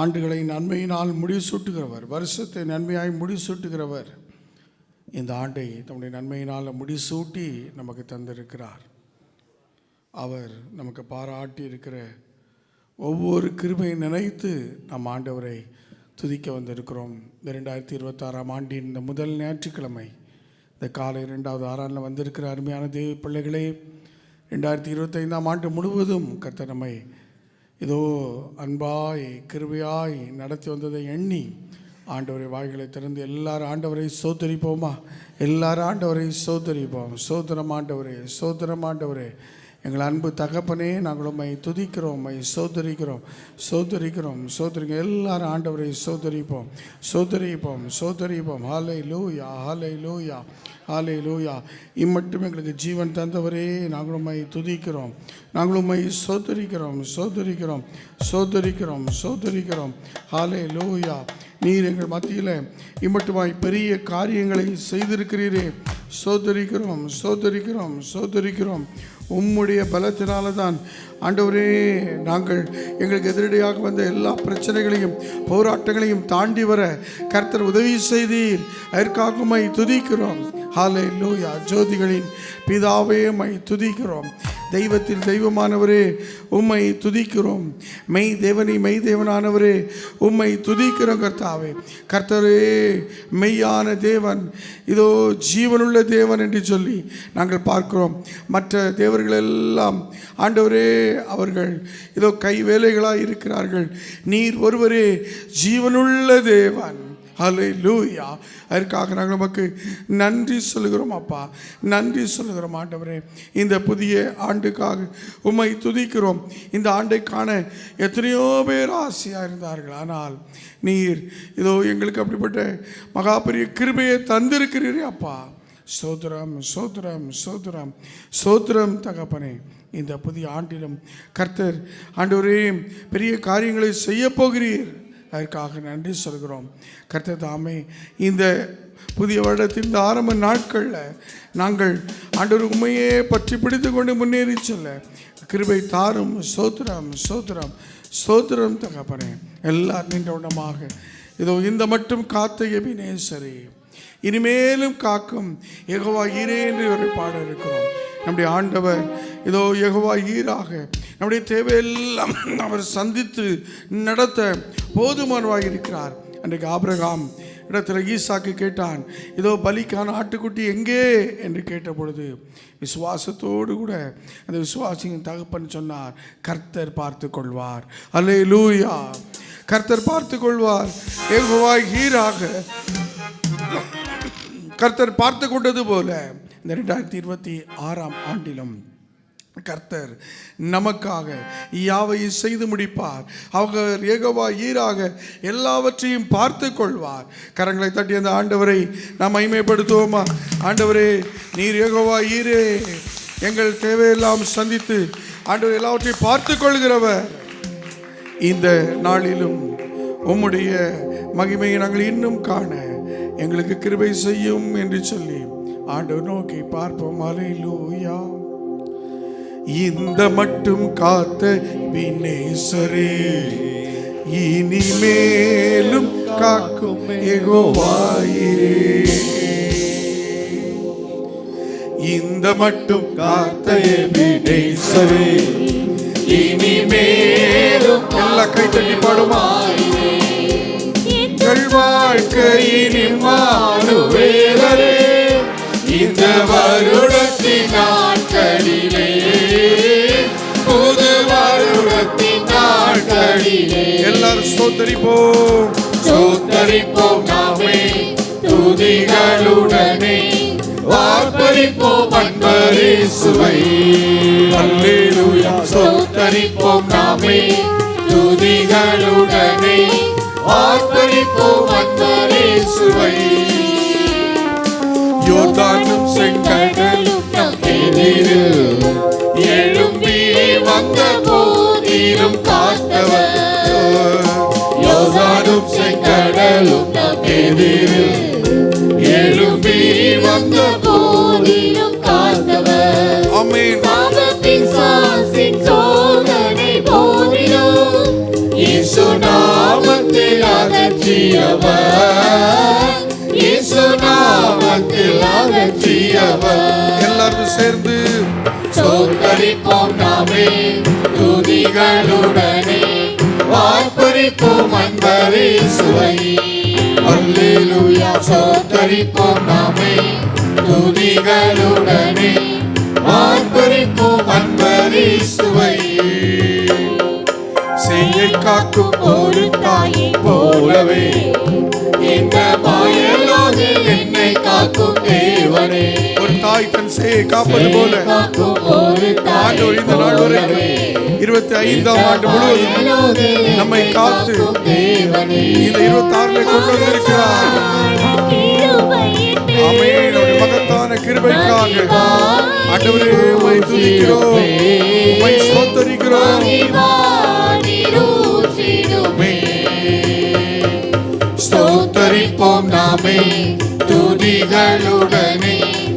ஆண்டுகளை நன்மையினால் முடிசூட்டுகிறவர், வருஷத்தை நன்மையாய் முடிசூட்டுகிறவர் இந்த ஆண்டை தம்முடைய நன்மையினால் முடிசூட்டி நமக்கு தந்திருக்கிறார். அவர் நமக்கு பாராட்டி இருக்கிற ஒவ்வொரு கிருபையை நினைத்து நம் ஆண்டவரை துதிக்க வந்திருக்கிறோம். இந்த 2026ஆம் ஆண்டின் இந்த முதல் ஞாயிற்றுக்கிழமை இந்த காலை 2வது ஆறாண்டில் வந்திருக்கிற அருமையான தேவ பிள்ளைகளே, 2025ஆம் ஆண்டு முழுவதும் கர்த்தர் நம்மை இதோ அன்பாய் கிருபையாய் நடத்தி வந்ததை எண்ணி ஆண்டவரை வாய்களை திறந்து எல்லாரும் ஆண்டவரை சோதரிப்போமா? எல்லாரும் ஆண்டவரை சோதரிப்போம். சோதரம் ஆண்டவரே, சோதரம் ஆண்டவரே, எங்கள் அன்பு தகப்பனே, நாங்கள் உம்மை துதிக்கிறோம், உம்மை சோதரிக்கிறோம், சோதரிக்கிறோம், சோதரிங்க. எல்லாரும் ஆண்டவரை சோதரிப்போம், சோதரிப்போம், சோதரிப்போம். ஹல்லேலூயா, ஹல்லேலூயா, ஹல்லேலூயா. இம்மட்டும் எங்களுக்கு ஜீவன் தந்தவரே, நாங்கள் உம்மை துதிக்கிறோம், நாங்கள் உம்மை சோதரிக்கிறோம், சோதரிக்கிறோம், சோதரிக்கிறோம், சோதரிக்கிறோம். ஹல்லேலூயா. நீர் எங்கள் மத்தியில் இம்மட்டுமாய் பெரிய காரியங்களை செய்திருக்கிறீரே, சோதரிக்கிறோம், சோதரிக்கிறோம், சோதரிக்கிறோம். உம்முடைய பலத்தினால தான் ஆண்டவரே நாங்கள் எங்களுக்கு எதிரடியாக வந்த எல்லா பிரச்சனைகளையும் போராட்டங்களையும் தாண்டி வர கர்த்தர் உதவி செய்தீர். அதற்காக உம்மை துதிக்கிறோம். ஹல்லேலூயா. ஜோதிகளின் பிதாவே உம்மை துதிக்கிறோம். தெய்வத்தில் தெய்வமானவரே உம்மை துதிக்கிறோம். மெய் தேவனி மெய் தேவனானவரே உம்மை துதிக்கிறோம். கர்த்தாவே, கர்த்தரே மெய்யான தேவன், இதோ ஜீவனுள்ள தேவன் என்று சொல்லி நாங்கள் பார்க்கிறோம். மற்ற தேவர்கள் எல்லாம் ஆண்டவரே அவர்கள் இதோ கை வேலைகளாக இருக்கிறார்கள். நீர் ஒருவரே ஜீவனுள்ள தேவன். ஹல்லேலூயா. அதற்காக நாங்கள் நமக்கு நன்றி சொல்லுகிறோம் அப்பா, நன்றி சொல்லுகிறோம் ஆண்டவரே. இந்த புதிய ஆண்டுக்காக உம்மை துதிக்கிறோம். இந்த ஆண்டை காண எத்தனையோ பேர் ஆசையாக இருந்தார்கள். ஆனால் நீர் இதோ எங்களுக்கு அப்படிப்பட்ட மகாபெரிய கிருபையை தந்திருக்கிறீரே அப்பா. சோத்திரம், சோத்திரம், சோத்திரம், சோத்திரம் தகப்பனே. இந்த புதிய ஆண்டிலும் கர்த்தர் ஆண்டவரே பெரிய காரியங்களை செய்ய போகிறீர். அதற்காக நன்றி சொல்கிறோம். கர்த்தர் தாமே இந்த புதிய வருடத்தின் இந்த ஆரம்ப நாட்களில் நாங்கள் ஆண்டவர் உண்மையே பற்றி பிடித்து கொண்டு முன்னேறி செல்ல கிருபை தாரும். சோத்திரம், சோத்திரம், சோத்திரம் தகப்பனே. எல்லார் நின்றவுடமாக இதோ இந்த மட்டும் காத்த எபினேசரே, இனிமேலும் காக்கும் யெகோவா ஈரே என்று ஒரு பாட இருக்கிறோம். நம்முடைய ஆண்டவர் இதோ யெகோவா ஈராக நம்முடைய தேவையெல்லாம் அவர் சந்தித்து நடத்த போதுமானவாக இருக்கிறார். அன்றைக்கு ஆபிரகாம் இடத்துல ஈசாக்கு கேட்டான், இதோ பலிக்கான ஆட்டுக்குட்டி எங்கே என்று கேட்ட பொழுது விசுவாசத்தோடு கூட அந்த விசுவாசியின் தகப்பன் சொன்னார், கர்த்தர் பார்த்து கொள்வார். அல்லேலூயா. கர்த்தர் பார்த்து கொள்வார். யெகோவா ஈராக கர்த்தர் பார்த்து கொண்டது போல இந்த 2026ஆம் ஆண்டிலும் கர்த்தர் நமக்காக யாவையும் செய்து முடிப்பார். அவர் யெகோவா ஈராக எல்லாவற்றையும் பார்த்து கொள்வார். கரங்களை தட்டி அந்த ஆண்டவரை நாம் மகிமைப்படுத்துவோமா? ஆண்டவரே, நீர் யெகோவா ஈரே, எங்கள் தேவையெல்லாம் சந்தித்து ஆண்டவர் எல்லாவற்றையும் பார்த்து கொள்கிறவர். இந்த நாளிலும் உம்முடைய மகிமையை நாங்கள் இன்னும் காண எங்களுக்கு கிருபை செய்யும் என்று சொல்லி ஆண்டவர் நோக்கி பார்ப்போம். அல்லேலூயா. இந்த மட்டும் காத்த வினேசரே, இனிமேலும் காக்கும் யெகோவா ஈரே. இந்த மட்டும் காத்த வினேசரே, இனிமேலும் எல்லா கைத்தட்டி பாடுமா? எங்கள் வாழ்க்கையின் இம்மானுவேலரே, இந்த வருடத்தின் நாட்களிலே, புது வருடத்தின் நாட்களிலே எல்லாரும் ஸ்தோத்தரிப்போம், ஸ்தோத்தரிப்போம் நாமே துதிகளுடனே, ஆர்ப்பரிப்போம் அன்பரேசுவை. அல்லேலூயா. ஸ்தோத்தரிப்போம் நாமே துதிகளுடனே, ஆர்ப்பரிப்போம் அன்பரேசுவை. யோர்தானும் செங்கடலும் நம் எதிரில் எழும்பி வந்த போதிலும் காத்தவர். யோர்தானும் செங்கடலும் நம் எதிரில் எழும்பி வந்த போதிலும் காத்தவர். ஆமென். பிசாசின் சோதனை போதிலும் இயேசு நாம நீக்கியவர், இயேசு நாமத்தில் அகற்றியவர். எல்லாரும் சேர்ந்து சோத்தரிப்போம் நாமே துதிகளுடனே, ஆர்ப்பரிப்போம் அன்பரே சுவை. அல்லேலூயா. சோத்தரிப்போம் நாமே துதிகளுடனே, ஆர்ப்பரிப்போம் அன்பரே சுவை. செய்யை காக்கும் ஒரு தாயை போலவே இந்த மாயலோகில் என்னை காக்கும் தேவனே. ஒரு தாய் தன் செய்யை காப்பது போல ஆண்டவர் இந்த நாள் வரைக்கும் 25ஆம் ஆண்டு முழுவதும் நம்மை காத்து இந்த 26 கொண்டு வந்திருக்கிறார். ஆமென். மகத்தான கிருபைக்காக ஆண்டவரே உம்மை துதிக்கிறோம், உம்மை ஸ்தோத்திரிக்கிறோம். ஸ்தோத்தரிப்போம் நாமே துதிகளுடனே.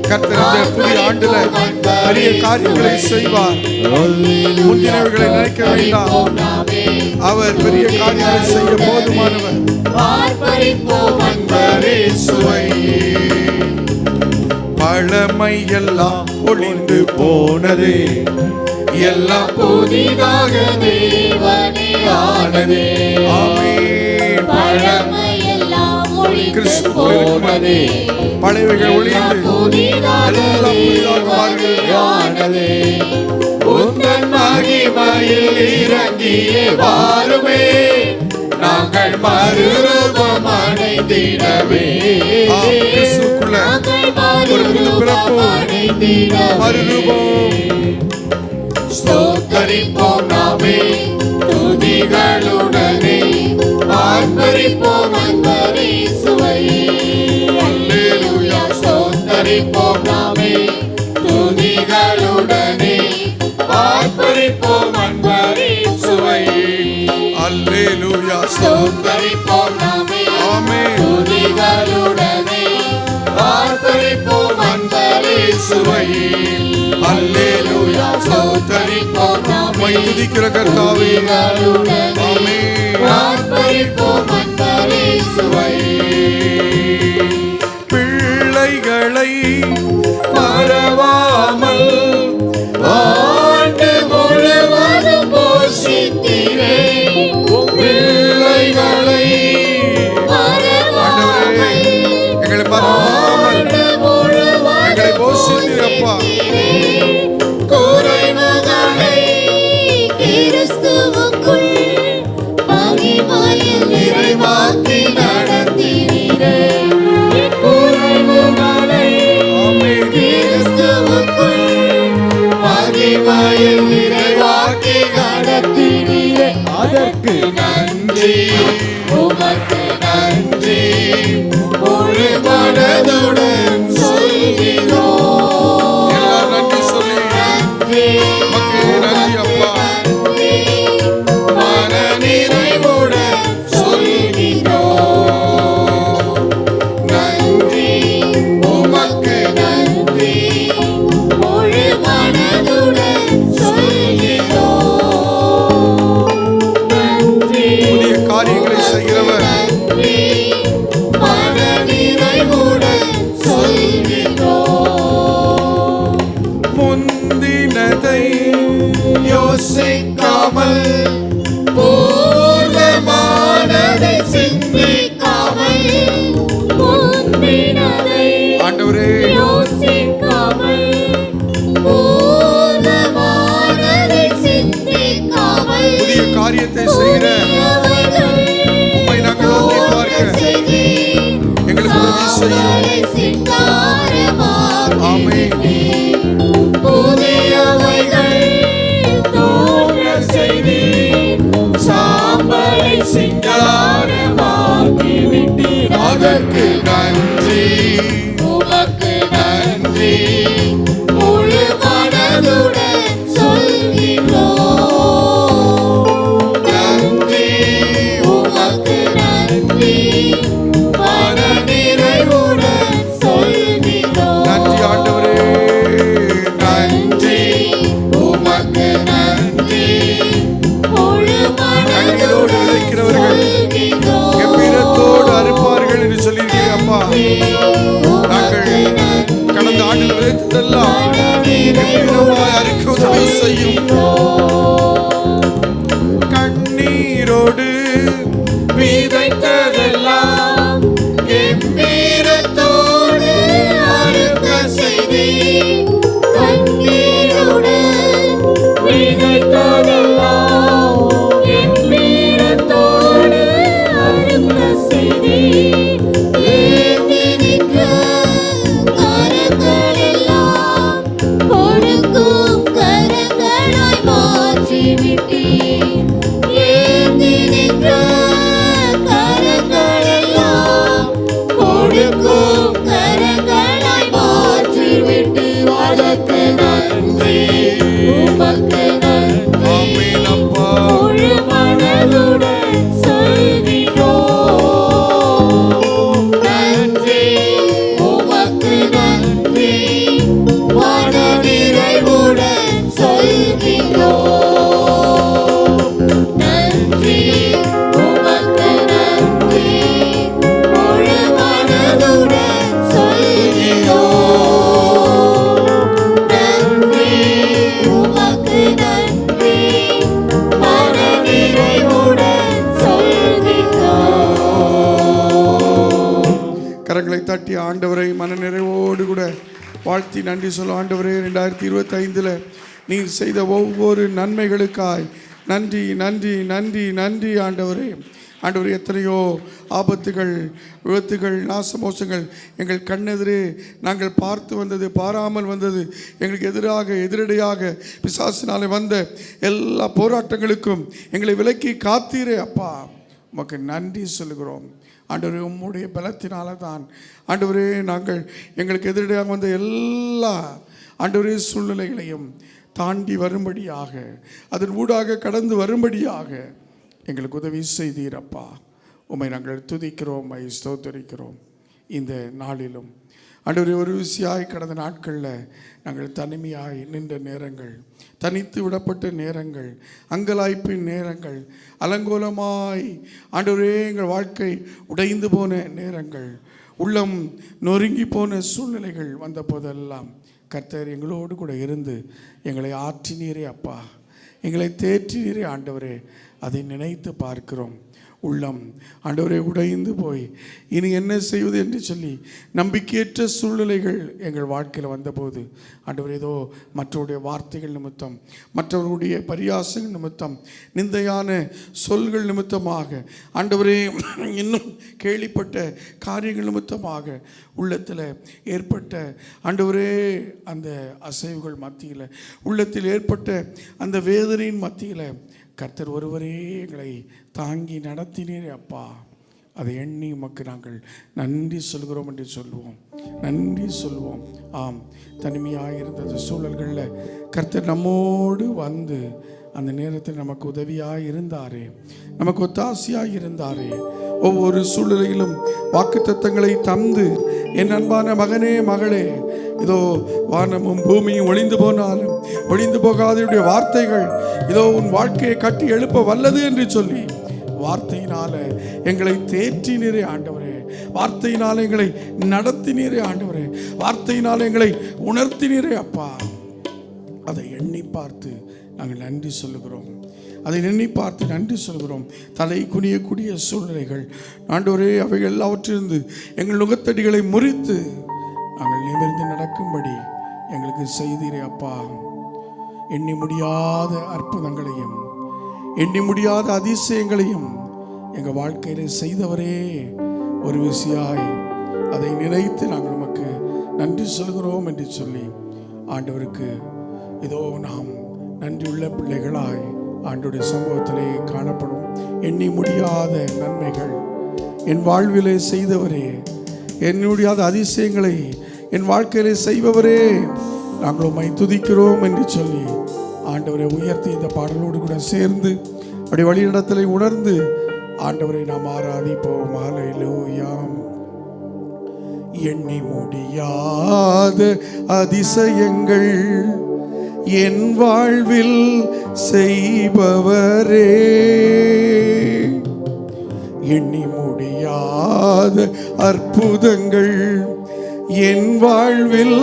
கர்த்தர் புதிய ஆண்டுல பெரிய காரியங்களை செய்வார். முந்தினவர்களை நினைக்க வேண்டாம், அவர் பெரிய காரியங்களை செய்ய போதுமானவர். பழமை எல்லாம் ஒளிந்து போனதே, எல்லாம் புதிதாக தேவனே ஆனதே. ஆமென். பழமை எல்லாம் ஒளிந்து போனதே, பழையவைகள் ஒளிந்து எல்லாம் புதிதாக மாறுகிறது. உந்தன் மகிமையில் இறங்கியே வாருமே, நாங்கள் மறுரூபம் அடைந்திடவே. கிறிஸ்துவுக்குள்ள ஒரு புது பிறப்பும் மறுரூபம். ஸ்தோத்தரிப்போம் நாமே துதிகளுடனே, ஆர்ப்பரிப்போம் அன்பரே சுவை. அல்லேலூயா. ஸ்தோத்தரிப்போம் நாமே துதிகளுடனே, ஆர்ப்பரிப்போம் அன்பரே சுவை. அல்லேலூயா. ஸ்தோத்தரிப்போம் நாமே ஆமென். துதிகளுடனே, ஆர்ப்பரிப்போம் அன்பரே சுவை. அல்லேலூயா. ஸ்தோத்தரிப்போம் நாமே துதிக்கிற கர்த்தாவே. ஆமென். ஆர்ப்பரிப்போம் அன்பரே சுவை. பிள்ளைகளை மறவாமல் ஆண்டு முழுவதும் போஷித்தீரே. பிள்ளைகளை மறவாமல் எங்களை மறவாமல் எங்களை போஷித்தீரப்பா. குறைவுகளை கிறிஸ்துவுக்குள் மகிமையில் நிறைவாக்கி நடத்தினீரே. குறைவுகளை கிறிஸ்துவுக்குள் மகிமையில் நிறைவாக்கி நடத்தினீரே. அதற்கு நன்றி, உமக்கு நன்றி, முழு மனதுடன் சொல்கிறோம். எல்லாம் நன்றி சொல்லி நன்றி, உமக்கு நன்றி அப்பா. மன நிறைவுடன் சொல்கிறோம். நன்றி, உமக்கு நன்றி, முழு மனதுடன் சொல்கிறோம். நன்றி, புதிய காரியங்களை செய்கிறவர். நன்றி, மன நிறைவுடன் சொல்கிறோம். முந்தினதை யோசிக்காமல், பூர்வமானதை சிந்திக்காமல், முந்தினதை ஆண்டவரே யோசிக்காமல், பூர்வமானதை சிந்திக்காமல், புதிய காரியத்தை செய்கிற உம்மை நாங்கள் நோக்கி பார்க்க எங்களுக்கு உதவி செய்யும். ஆமென். புதியவைகள் தோன்ற செய்தி, சாம்பலை சிங்காரமாக்கி விட்டீர். அதற்கு நன்றி, உமக்கு நன்றி, முழு மனதுடன் சொல்கிறோம். நன்றி, உமக்கு நன்றி, மன நிறைவுடன் சொல்கிறோம். நன்றி ஆண்டவரே. நன்றி, உமக்கு நன்றி, முழு கண்ணீரோடு மனதுடன் விதைக்கிறவர்கள் விதைத்ததெல்லாம் கம்பீரத்தோடு அறுக்க செய்தி. கண்ணீருடன் விதைத்ததெல்லாம் கம்பீரத்தோடு அறுக்க செய்தி. ஏந்தி நின்ற கரங்களெல்லாம் கொடுக்கும் கரங்களாய் மாற்றிவிட்டீர். ஏந்தி நின்ற கரங்களெல்லாம் கொடுக்கும் கரங்களாய் மாற்றிவிட்டீர். அதற்கு நன்றி, உமக்கு நன்றி. முழு மனதுடன் சொல்கிறோம். நன்றி, உமக்கு நன்றி. மன நிறைவுடன் சொல்கிறோம். நன்றி, உமக்கு நன்றி. முழு மனதுடன் சொல்கிறோம். நன்றி, உமக்கு நன்றி. மன நிறைவுடன் சொல்கிறோம். கரங்களை தட்டி ஆண்டவரை மனநிறைவோடு கூட வாழ்த்தி நன்றி சொல்ல. ஆண்டவரே, 2025 நீர் செய்த ஒவ்வொரு நன்மைகளுக்காய் நன்றி நன்றி நன்றி நன்றி ஆண்டவரே. ஆண்டவரே, எத்தனையோ ஆபத்துகள், விபத்துகள், நாசமோசங்கள் எங்கள் கண்ணெதிரே நாங்கள் பார்த்து வந்தது, பாராமல் வந்தது, எங்களுக்கு எதிரடையாக பிசாசினாலே வந்த எல்லா போராட்டங்களுக்கும் எங்களை விலக்கி காத்தீரே அப்பா. உமக்கு நன்றி சொல்லுகிறோம். ஆண்டவரே, உம்முடைய பலத்தினால தான் ஆண்டவரே நாங்கள் எங்களுக்கு எதிரடையாக வந்த எல்லா ஆண்டவரே சூழ்நிலைகளையும் தாண்டி வரும்படியாக, அதன் ஊடாக கடந்து வரும்படியாக எங்களுக்கு உதவி செய்தீரப்பா. உம்மை நாங்கள் துதிக்கிறோம், உம்மை ஸ்தோத்தரிக்கிறோம். இந்த நாளிலும் ஆண்டவரே, ஒரு விசியாய் கடந்த நாட்களில் நாங்கள் தனிமையாய் நின்ற நேரங்கள், தனித்து விடப்பட்ட நேரங்கள், அங்கலாய்ப்பின் நேரங்கள், அலங்கோலமாய் ஆண்டவரே எங்கள் வாழ்க்கை உடைந்து போன நேரங்கள், உள்ளம் நொறுங்கி போன சூழ்நிலைகள் வந்த போதெல்லாம் கர்த்தர் எங்களோடு கூட இருந்து எங்களை ஆற்றினீரே அப்பா, எங்களை தேற்றினீரே ஆண்டவரே. அதை நினைத்து பார்க்கிறோம். உள்ளம் ஆண்டவரே உடைந்து போய் இனி என்ன செய்வது என்று சொல்லி நம்பிக்கையற்ற சூழ்நிலைகள் எங்கள் வாழ்க்கையில் வந்தபோது ஆண்டவரே, ஏதோ மற்றவருடைய வார்த்தைகள் நிமித்தம், மற்றவருடைய பரியாசங்கள் நிமித்தம், நிந்தையான சொல்கள் நிமித்தமாக ஆண்டவரே, இன்னும் கேள்விப்பட்ட காரியங்கள் நிமித்தமாக உள்ளத்தில் ஏற்பட்ட ஆண்டவரே அந்த அசைவுகள் மத்தியில், உள்ளத்தில் ஏற்பட்ட அந்த வேதனையின் மத்தியில் கர்த்தர் ஒருவரே எங்களை தாங்கி நடத்தினீரே அப்பா. அதை எண்ணி உமக்கு நாங்கள் நன்றி சொல்கிறோம் என்று சொல்லுவோம், நன்றி சொல்லுவோம். ஆம், தனிமையாக இருந்த அந்த சூழல்களில் கர்த்தர் நம்மோடு வந்து அந்த நேரத்தில் நமக்கு உதவியாக இருந்தாரே, நமக்கு ஒத்தாசையாக இருந்தாரே. ஒவ்வொரு சூழ்நிலையிலும் வாக்குத்தத்தங்களை தந்து, என் அன்பான மகனே மகளே, இதோ வானமும் பூமியும் ஒளிந்து போனாலும் ஒளிந்து போகாதவருடைய வார்த்தைகள் இதோ உன் வாழ்க்கையை கட்டி எழுப்ப வல்லது என்று சொல்லி வார்த்தையினால எங்களை தேற்றினீரே ஆண்டவரே. வார்த்தையினால எங்களை நடத்தினீரே ஆண்டவரே. வார்த்தையினால எங்களை உணர்த்தினீரே அப்பா. அதை எண்ணி பார்த்து நாங்கள் நன்றி சொல்லுகிறோம். அதை எண்ணி பார்த்து நன்றி சொல்கிறோம். தலை குனியக்கூடிய சூழ்நிலைகள் ஆண்டவரே, அவைகள் எல்லாவற்றிலிருந்து எங்கள் நுகத்தடிகளை முறித்து நாங்கள் நிமிர்ந்து நடக்கும்படி எங்களுக்கு செய்தீரே அப்பா. எண்ணி முடியாத அற்புதங்களையும் எண்ணி முடியாத அதிசயங்களையும் எங்கள் வாழ்க்கையில் செய்தவரே, ஒரு விசியாய் அதை நினைத்து நாங்கள் நமக்கு நன்றி சொல்கிறோம் என்று சொல்லி ஆண்டவருக்கு இதோ நாம் நன்றியுள்ள பிள்ளைகளாய் ஆண்டவருடைய சம்பவத்திலே காணப்படும் எண்ணி முடியாத நன்மைகள் என் வாழ்விலே செய்தவரே, எண்ணி முடியாத அதிசயங்களை என் வாழ்க்கையிலே செய்பவரே, நாங்கள் உம்மை துதிக்கிறோம் என்று சொல்லி ஆண்டவரை உயர்த்தி இந்த பாடலோடு கூட சேர்ந்து அப்படி வழிநடத்தலை உணர்ந்து ஆண்டவரை நாம் ஆராதிப்போம். ஹல்லேலூயா. எண்ணி முடியாத அதிசயங்கள் என் வாழ்வில் செய்பவரே, எண்ணி முடியாத அற்புதங்கள் என் வாழ்வில்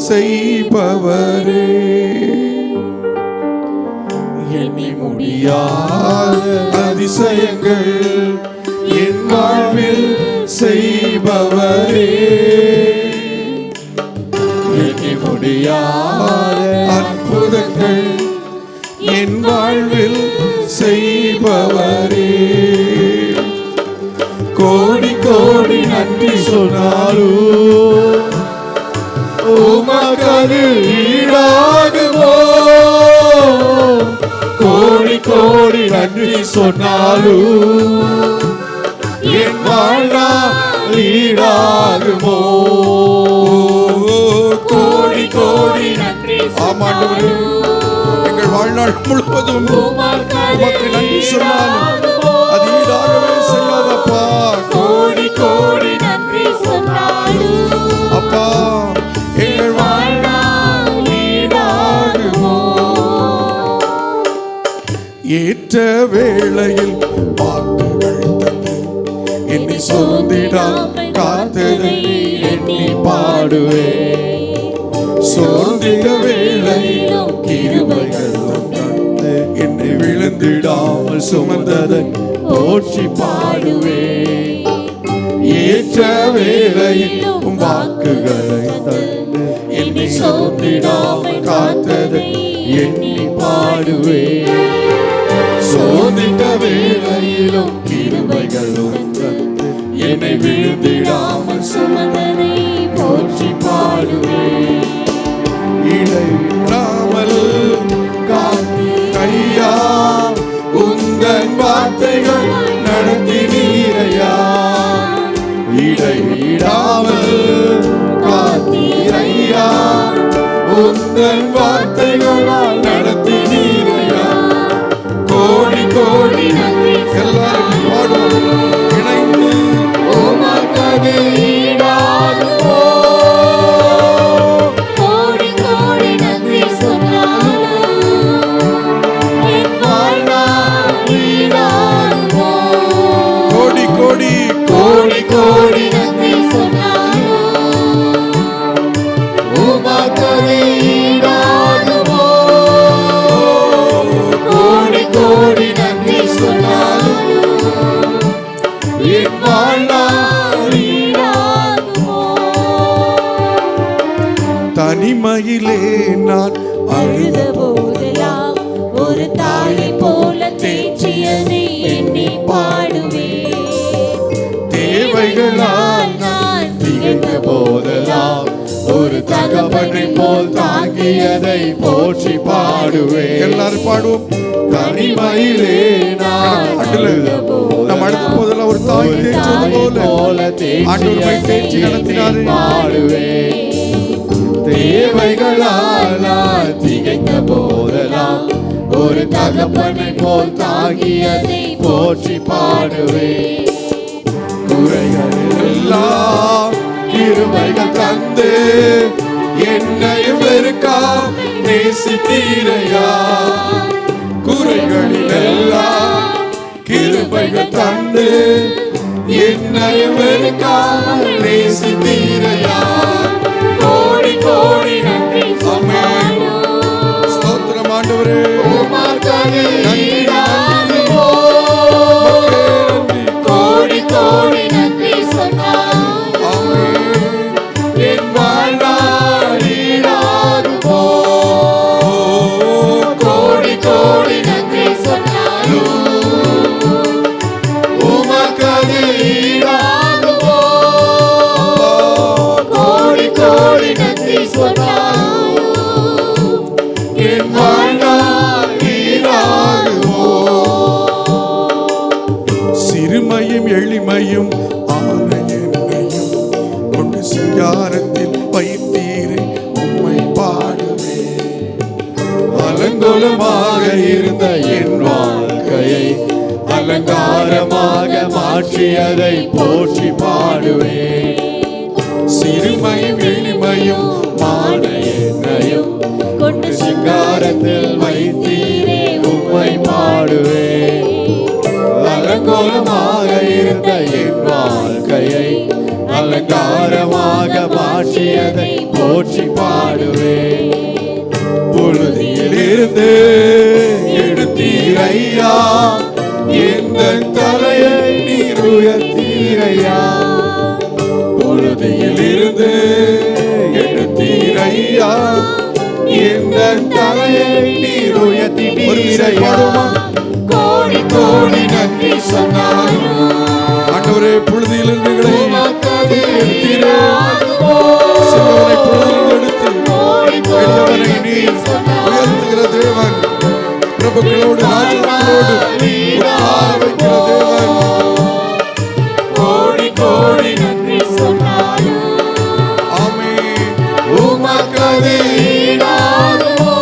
செய்பவரே, எண்ணி முடியாத அதிசயங்கள் என் செய்பவரே, எண்ணி முடியாத அற்புதங்கள் என் வாழ்வில் செய்பவரே. கோடி கோடி நன்றி சொன்னாலும் உமக்கு ஈடாகுமோ? கோடி கோடி நன்றி சொன்னாலும் என் வாழ்நாள் ஈடாகுமோ? கோடி கோடி நன்றி. ஆமாண்டவரே, எங்கள் வாழ்நாள் முழுவதும் உமக்கு நன்றி சொன்னாலும் அது ஈடாகவே செய்யாதப்பா. கோடி கோடி நன்றி சொன்னாலும் அப்பா எங்கள் வாழ்நாள் ஈடாகுமோ? ஏற்ற வேளையில் வாக்குகள் தந்து என்னை சோர்ந்திடாமல் காத்ததை எண்ணி பாடுவே. சோர்ந்திட வேளையிலும் கிருபைகள் தந்து என்னை விழுந்திடாமல் சுமந்ததை போற்றி பாடுவே. ஏற்ற வேளையிலும் வாக்குகளை தந்து என்னை சோர்ந்திடாமல் காத்ததை எண்ணி பாடுவே. சோர்ந்திட்ட வேளையிலும் கிருபைகளும் தந்து என்னை விழுந்திடாமல் சுமந்ததை போற்றி பாடுவே. இடைவிடாமல் காத்தீரையா, உந்தன் வார்த்தைகள் நடத்தினீரையா. இடைவிடாமல் காத்தீரையா, உந்தன் வார்த்தைகளால் நடத்தினீரையா. கோடி கோடி நன்றி. எல்லாரும் பாடுவோம் இணைந்து. உமக்கு ஈடாகுமோ? கோடி கோடி நன்றி சொன்னாலும் என் வாழ்நாள் ஈடாகுமோ? கோடி கோடி கோடி கோடி நன்றி சொன்னாலும் உமக்கு ஈடாகுமோ? கோடி கோடி நன்றி சொன்னாலும் என் வாழ்நாள் ஈடாகுமோ? தனிமையிலே நான் அழுத போதெல்லாம் ஒரு தாயை போல தேற்றியதை எண்ணி பாடுவே. தேவைகளால் நான் திகைத்த போதெல்லாம் ஒரு தகப்பனை போல் தாங்கியதை போற்றி பாடுவே. எல்லாரும் பாடுவோம். தனிமையிலே நான் அழுத போதெல்லாம் அடுத்த போதெல்லாம் ஒரு தாய் தேற்றுவது போல ஆண்டவரை தேற்றி நடத்தினாரே பாடுவே. தேவைகளால் திகைத்த போதெல்லாம் ஒரு தகப்பனை போல் தாங்கியதை போற்றி பாடுவே. குறைகள் எல்லாம் கிருபைகள் தந்து என்னையும் வெறுக்காம நேசித்தீரையா. குறைகளில் எல்லாம் கிருபைகள் தந்து என்னையும் வெறுக்காம நேசித்தீரையா. கோடி கோடி நன்றி. ஆமென். ஸ்தோத்திரம் ஆண்டவரே. உமக்கு ஈடாகுமோ? கோடி கோடி நன்றி சொன்னாலும் ஆமென் என் வாழ்நாள் ஈடாகுமோ? கோடி கோடி நன்றி சொன்னாலும் உமக்கு ஈடாகுமோ? கோடி கோடி நன்றி சொன்னாலும் என் வாழ்நாள் ஈடாகுமோ? சிறுமையும் எளிமையும் ஆன என்னையும் கொண்டு சிங்காரத்தில் வைத்தீரை உம்மை பாடுவே. அலங்கோலமாக இருந்த என் வாழ்க்கையை அலங்காரமாக மாற்றியதை போற்றி பாடுவே. சிறுமையும் எளிமையும் ஆன என்னையும் கொண்டு சிங்காரத்தில் வைத்தீரே உம்மை பாடுவே. அலங்கோலமாக இருந்த என் வாழ்க்கையை அலங்காரமாக மாற்றியதை போற்றி பாடுவே. புழுதியில் இருந்து எடுத்தீரையா, எந்த தலையை நீர் உயர்த்தீரையா. புழுதியில் இருந்து எடுத்தீரையா, இந்த தலையை நீர் உயர்த்தினீரையா. கோடி கோடி நன்றி சொன்னாலும் ஆண்டவரே, புழுதியிலிருந்து எடுத்தீரே. சிலவரை புழுதியில் எடுத்து எளியவனை நீர் உயர்த்துகிற தேவன், பிரபுக்களோடு ராஜாக்களோடு உட்கார வைக்கிற தேவன். கோடி கோடி நன்றி சொன்னாலும் ஆமென். உமக்கது ஈடாகுமோ?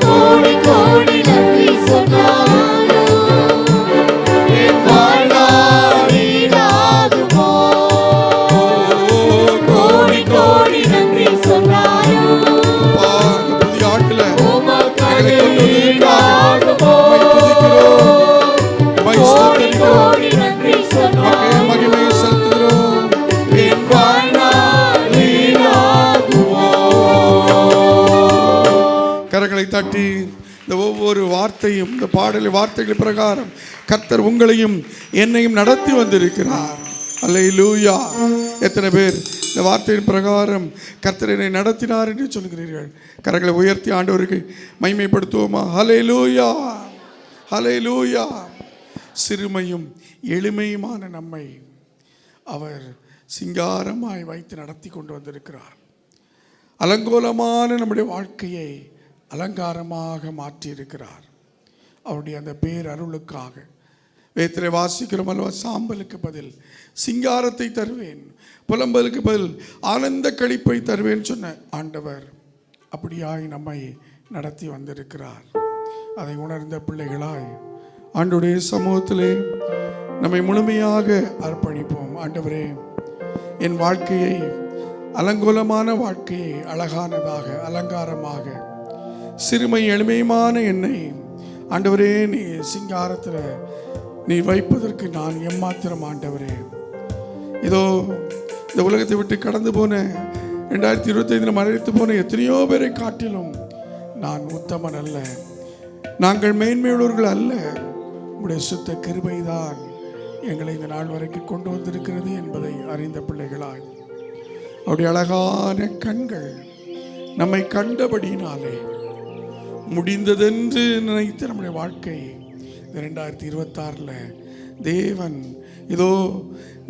கோடி கோடி நன்றி சொன்னாலும் என் வாழ்நாள் ஈடாகுமோ? கோடி கோடி நன்றி சொன்னாலும் அப்பா, இந்த புதிய ஆண்டுல உமக்கது எங்களை ஈடாகுமோ? கோடி நன்றி சொன்னாலும் மகிமை செலுத்துகிறோம். என் வாழ்நாள் ஈடாகுமோ? கரங்களை தட்டி இந்த ஒவ்வொரு வார்த்தையும், இந்த பாடல் வார்த்தைகள் பிரகாரம் கர்த்தர் உங்களையும் என்னையும் நடத்தி வந்திருக்கிறார். அல்லேலூயா. எத்தனை பேர் இந்த வார்த்தையின் பிரகாரம் கர்த்தர் என்னை நடத்தினார் என்று சொல்கிறீர்கள்? கரங்களை உயர்த்தி ஆண்டவருக்கு மகிமைப்படுத்துவோமா? அல்லேலூயா, அல்லேலூயா. சிறுமையும் எளிமையுமான நம்மை அவர் சிங்காரமாய் வைத்து நடத்தி கொண்டு வந்திருக்கிறார். அலங்கோலமான நம்முடைய வாழ்க்கையை அலங்காரமாக மாற்றியிருக்கிறார். அவருடைய அந்த பேர் அருளுக்காக வேத்திரை வாசிக்கிறோம் அல்லவா? சாம்பலுக்கு பதில் சிங்காரத்தை தருவேன், புலம்பலுக்கு பதில் ஆனந்த களிப்பை தருவேன் சொன்ன ஆண்டவர் அப்படியாய் நம்மை நடத்தி வந்திருக்கிறார். அதை உணர்ந்த பிள்ளைகளாய் ஆண்டவருடைய சமூகத்திலே நம்மை முழுமையாக அர்ப்பணிப்போம். ஆண்டவரே, என் வாழ்க்கையை, அலங்கோலமான வாழ்க்கையை அழகானதாக, அலங்காரமாக, சிறுமை எளிமையுமான என்னை ஆண்டவரே நீ சிங்காரத்தில் நீ வைப்பதற்கு நான் எம்மாத்திரம் ஆண்டவரே. இதோ இந்த உலகத்தை விட்டு கடந்து போன 2025 மறைத்து போன எத்தனையோ பேரை காட்டிலும் நான் உத்தமன் அல்ல, நாங்கள் மேன்மையுள்ளவர்கள் அல்ல. உடைய சுத்த கிருபைதான் எங்களை இந்த நாள் வரைக்கும் கொண்டு வந்திருக்கிறது என்பதை அறிந்த பிள்ளைகளாய் அவருடைய அழகான கண்கள் நம்மை கண்டபடியினாலே முடிந்ததென்று நினைத்த நம்முடைய வாழ்க்கை 2026 தேவன் இதோ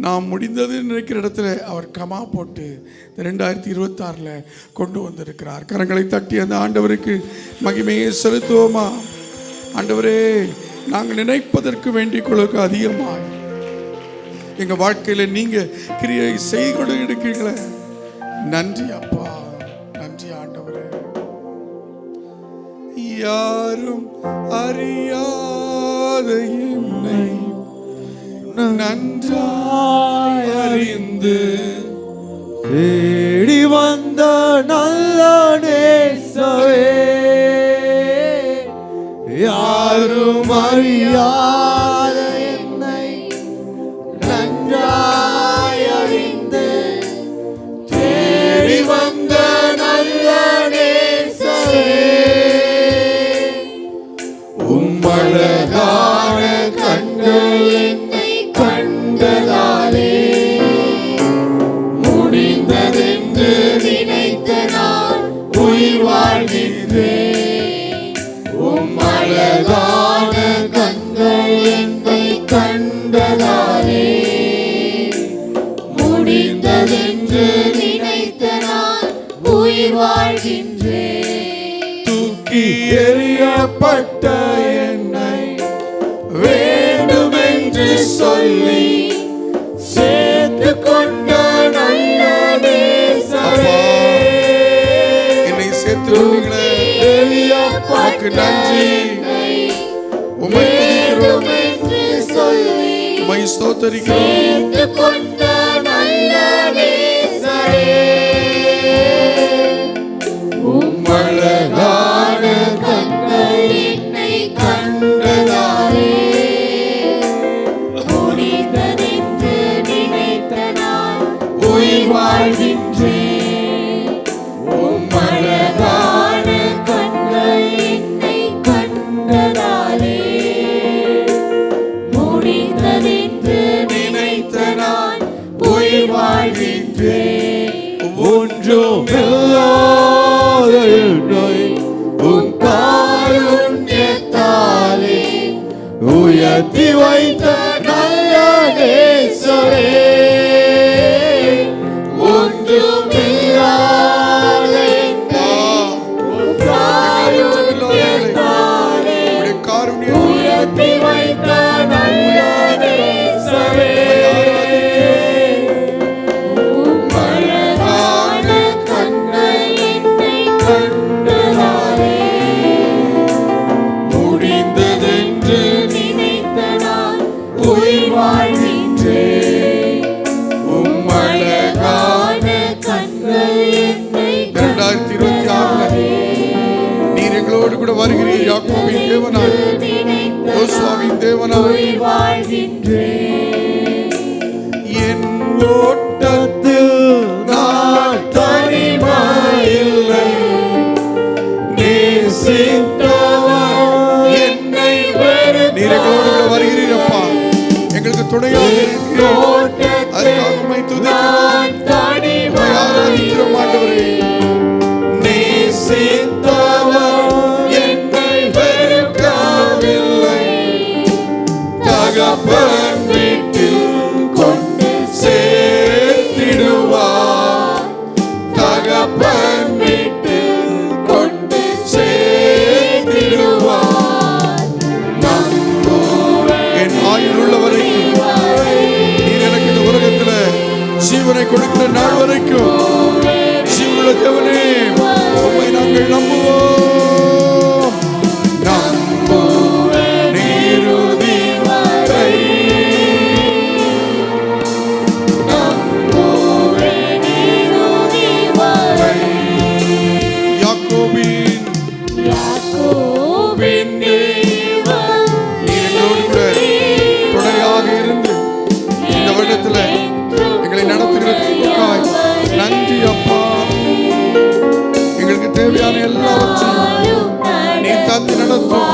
நாம் முடிந்தது நினைக்கிற இடத்துல அவர் கமா போட்டு 2026 கொண்டு வந்திருக்கிறார். கரங்களை தட்டி அந்த ஆண்டவருக்கு மகிமையை செலுத்துவோமா? ஆண்டவரே, நாங்கள் நினைப்பதற்கு வேண்டிக் கொள்ளுக்கு அதிகமாய் எங்க வாழ்க்கையில நீங்க கிரியை செய்து இருக்கிறீங்களே. நன்றி அப்பா, நன்றி ஆண்டவரே. யாரும் அறியாத என்னை நன்றாய் அறிந்து தேடி வந்த நல்ல நேசவே, யாரும் அறியாத என்னை நன்றாய் அறிந்து தேடி வந்த நல்ல நேசவே, உம்மழகான கண்கள் என்னை கண்டதாலே முடிந்ததென்று நினைத்த நான் உயிர் வாழ்கின்றேன். உம்மழகான கண்கள் என்னை கண்டதாலே முடிந்ததென்று நினைத்த நான் உயிர் வாழ்கின்றேன். தூக்கி எறியப்பட்ட என்னை வேண்டுமென்று சொல்லி சேர்த்து கொண்ட நல்ல நேசரே, என்னை சேர்த்து கொண்டீங்களே, உமக்கு நன்றி. உம்மை ஸ்தோத்திரிக்கிறோம். உம்மழகான கண்கள் என்னை கண்டதாலே முடிந்ததென்று நினைத்த நான் உயிர் வாழ்கின்றேன். உம்மழகான கண்கள் என்னை கண்டதாலே முடிந்ததென்று நினைத்த நான் வாழ்கின்றேன். உம் அழகான கண்கள் என்னை 2026 நீர் எங்களோடு கூட வருகிறீர். யாக்கோபின் தேவனாய், யோசுவாவின் தேவனாய் வாழ்கின்றேன். என் ஓட்டத்தில் நான் தனிமையில்லை, நேசித்தவர் என்னை நீர் எங்களோடு கூட வருகிறீரப்பா. எங்களுக்கு துணையாக இருக்கிறோம். அதுக்காக உம்மை துதிக்கிறோம், உம்மை ஆராதிக்கிறோம் ஆண்டவரே. நேசித்தவர் என்னை வெறுக்கவில்லை, தகப்பன் வீட்டில் கொண்டு சேர்த்திடுவார், தகப்பன் வீட்டில் கொண்டு சேர்த்திடுவார். என் ஆயுள் உள்ள வரைக்கும் நீர் எனக்கு இந்த உலகத்துல ஜீவனை கொடுக்கிற நாள் வரைக்கும் ஜீவனுள்ள தேவனே உம்மை நாங்கள் நம்புவோம். நம்புவேன் இறுதி வரை, நம்புவேன் இறுதி வரை. யாக்கோபின் தேவன் எங்களோடு கூட துணையாக இருந்து இந்த வருடத்துல எங்களை நடத்துகிறதுக்காய் நன்றி அப்பா. எங்களுக்கு தேவையான எல்லாவற்றையும் நீ தந்து நடத்தும்.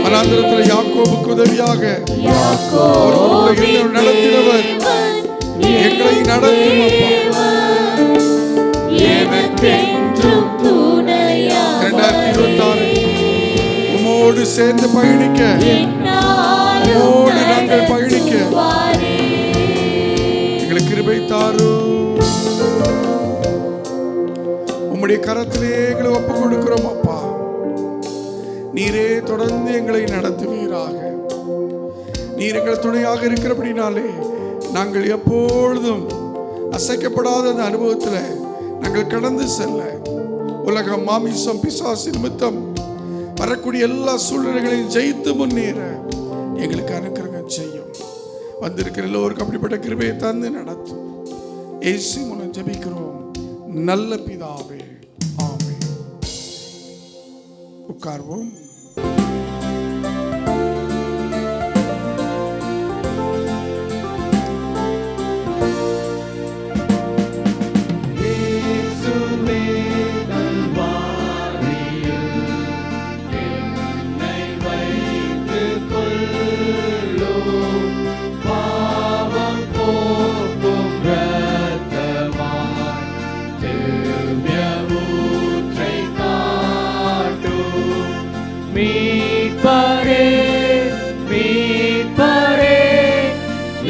வனாந்திரத்தில் யாக்கோபுக்கு உதவியாக அவரோடு இருந்து நடத்தினவர் எங்களை நடத்தும் அப்பா. எனக்கென்றும் துணையாக 2026 உம்மோடு சேர்ந்து பயணிக்க, உம்மோடு நாங்கள் பயணிக்க எங்களுக்கு கிருபை தாரும். உம்முடைய கரத்திலே எங்களை ஒப்பு கொடுக்கிறோம் அப்பா. நீரே தொடர்ந்து எங்களை நடத்துவீராக. நீர் எங்கள் துணையாக இருக்கிறபடினாலே நாங்கள் எப்பொழுதும் அசைக்கப்படாத அந்த அனுபவத்தில் நாங்கள் கடந்து செல்ல, உலகம் மாமிசம் பிசாசு நிமித்தம் வரக்கூடிய எல்லா சூழ்நிலைகளையும் ஜெயித்து முன்னேற எங்களுக்கு அனுக்கிரகம் செய்யும். வந்திருக்கிற எல்லோருக்கும் அப்படிப்பட்ட கிருபையை தந்து நடத்தும். இயேசு மூலம் ஜெபிக்கிறோம் நல்ல பிதாவே, ஆமென். உட்கார்வோம். மீட்பரே, மீட்பரே,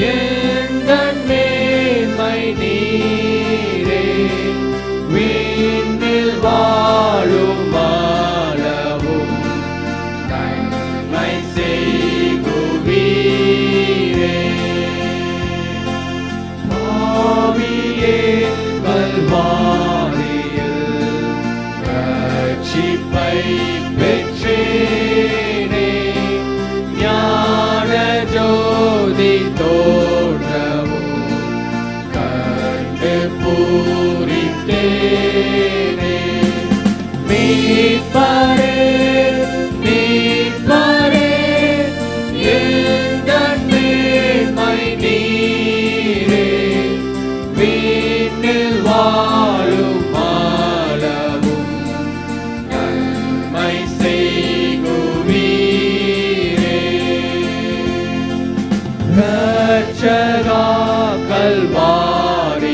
எந்தன் மேன்மை நீரே, விண்ணில் வாழும் அளவும் நன்மை செய்குவீரே. பாவியே கல்வாரியில் ரட்சிப்பை பெற்றேனே, ஞான ஜோதி தோற்றவும் கண்டு பூரித்தேனே. மீட்பரே, மீட்பரே, எந்தன் மேன்மை நீரே, விண்ணில் வாழும் அளவும் நன்மை செய்குவீரே. ரட்சகா கல்வாரியில்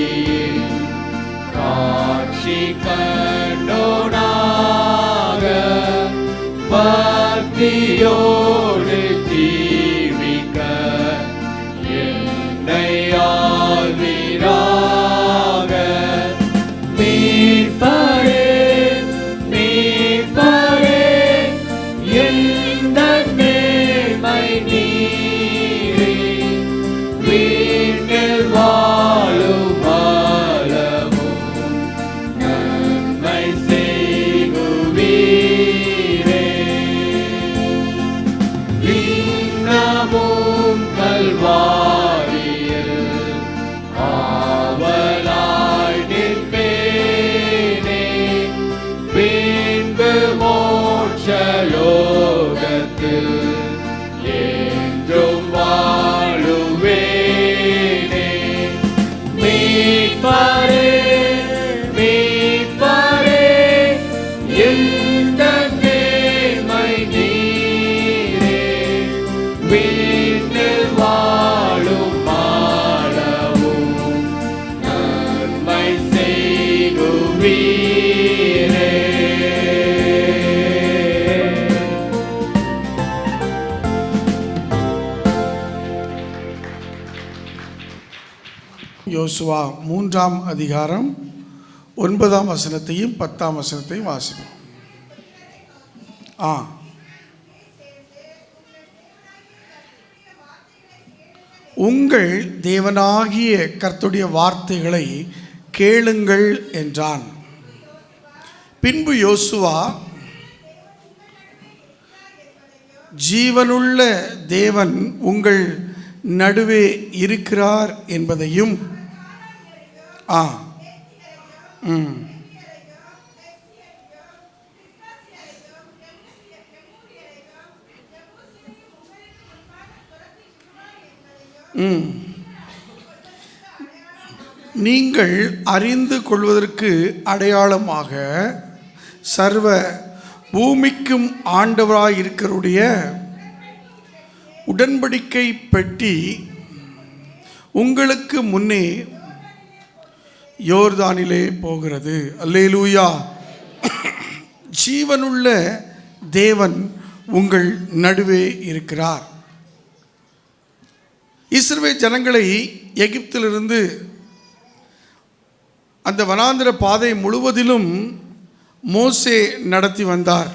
காட்சி கண்டோனாக பக்தியோடு ஜீவிக்க என்னை ஆள்வீராக. மீட்பரே, மீட்பரே, எந்தன் மேன்மை நீரே, விண்ணில் வாழும் அளவும் நன்மை செய்குவீரே. யோசுவா 3ஆம் அதிகாரம் 9ஆம் வசனத்தையும் 10ஆம் வசனத்தையும் வாசிப்போம். உங்கள் தேவனாகிய கர்த்தருடைய வார்த்தைகளை கேளுங்கள் என்றான். பின்பு யோசுவா ஜீவனுள்ள தேவன் உங்கள் நடுவே இருக்கிறார் என்பதையும் நீங்கள் அறிந்து கொள்வதற்கு அடையாளமாக சர்வ பூமிக்கும் ஆண்டவராய் இருக்கிறவருடைய உடன்படிக்கை பெட்டி உங்களுக்கு முன்னே யோர்தானிலே போகிறது. அல்லேலூயா. ஜீவனுள்ள தேவன் உங்கள் நடுவே இருக்கிறார். இஸ்ரவேல் ஜனங்களை எகிப்திலிருந்து அந்த வனாந்திர பாதை முழுவதிலும் மோசே நடத்தி வந்தார்.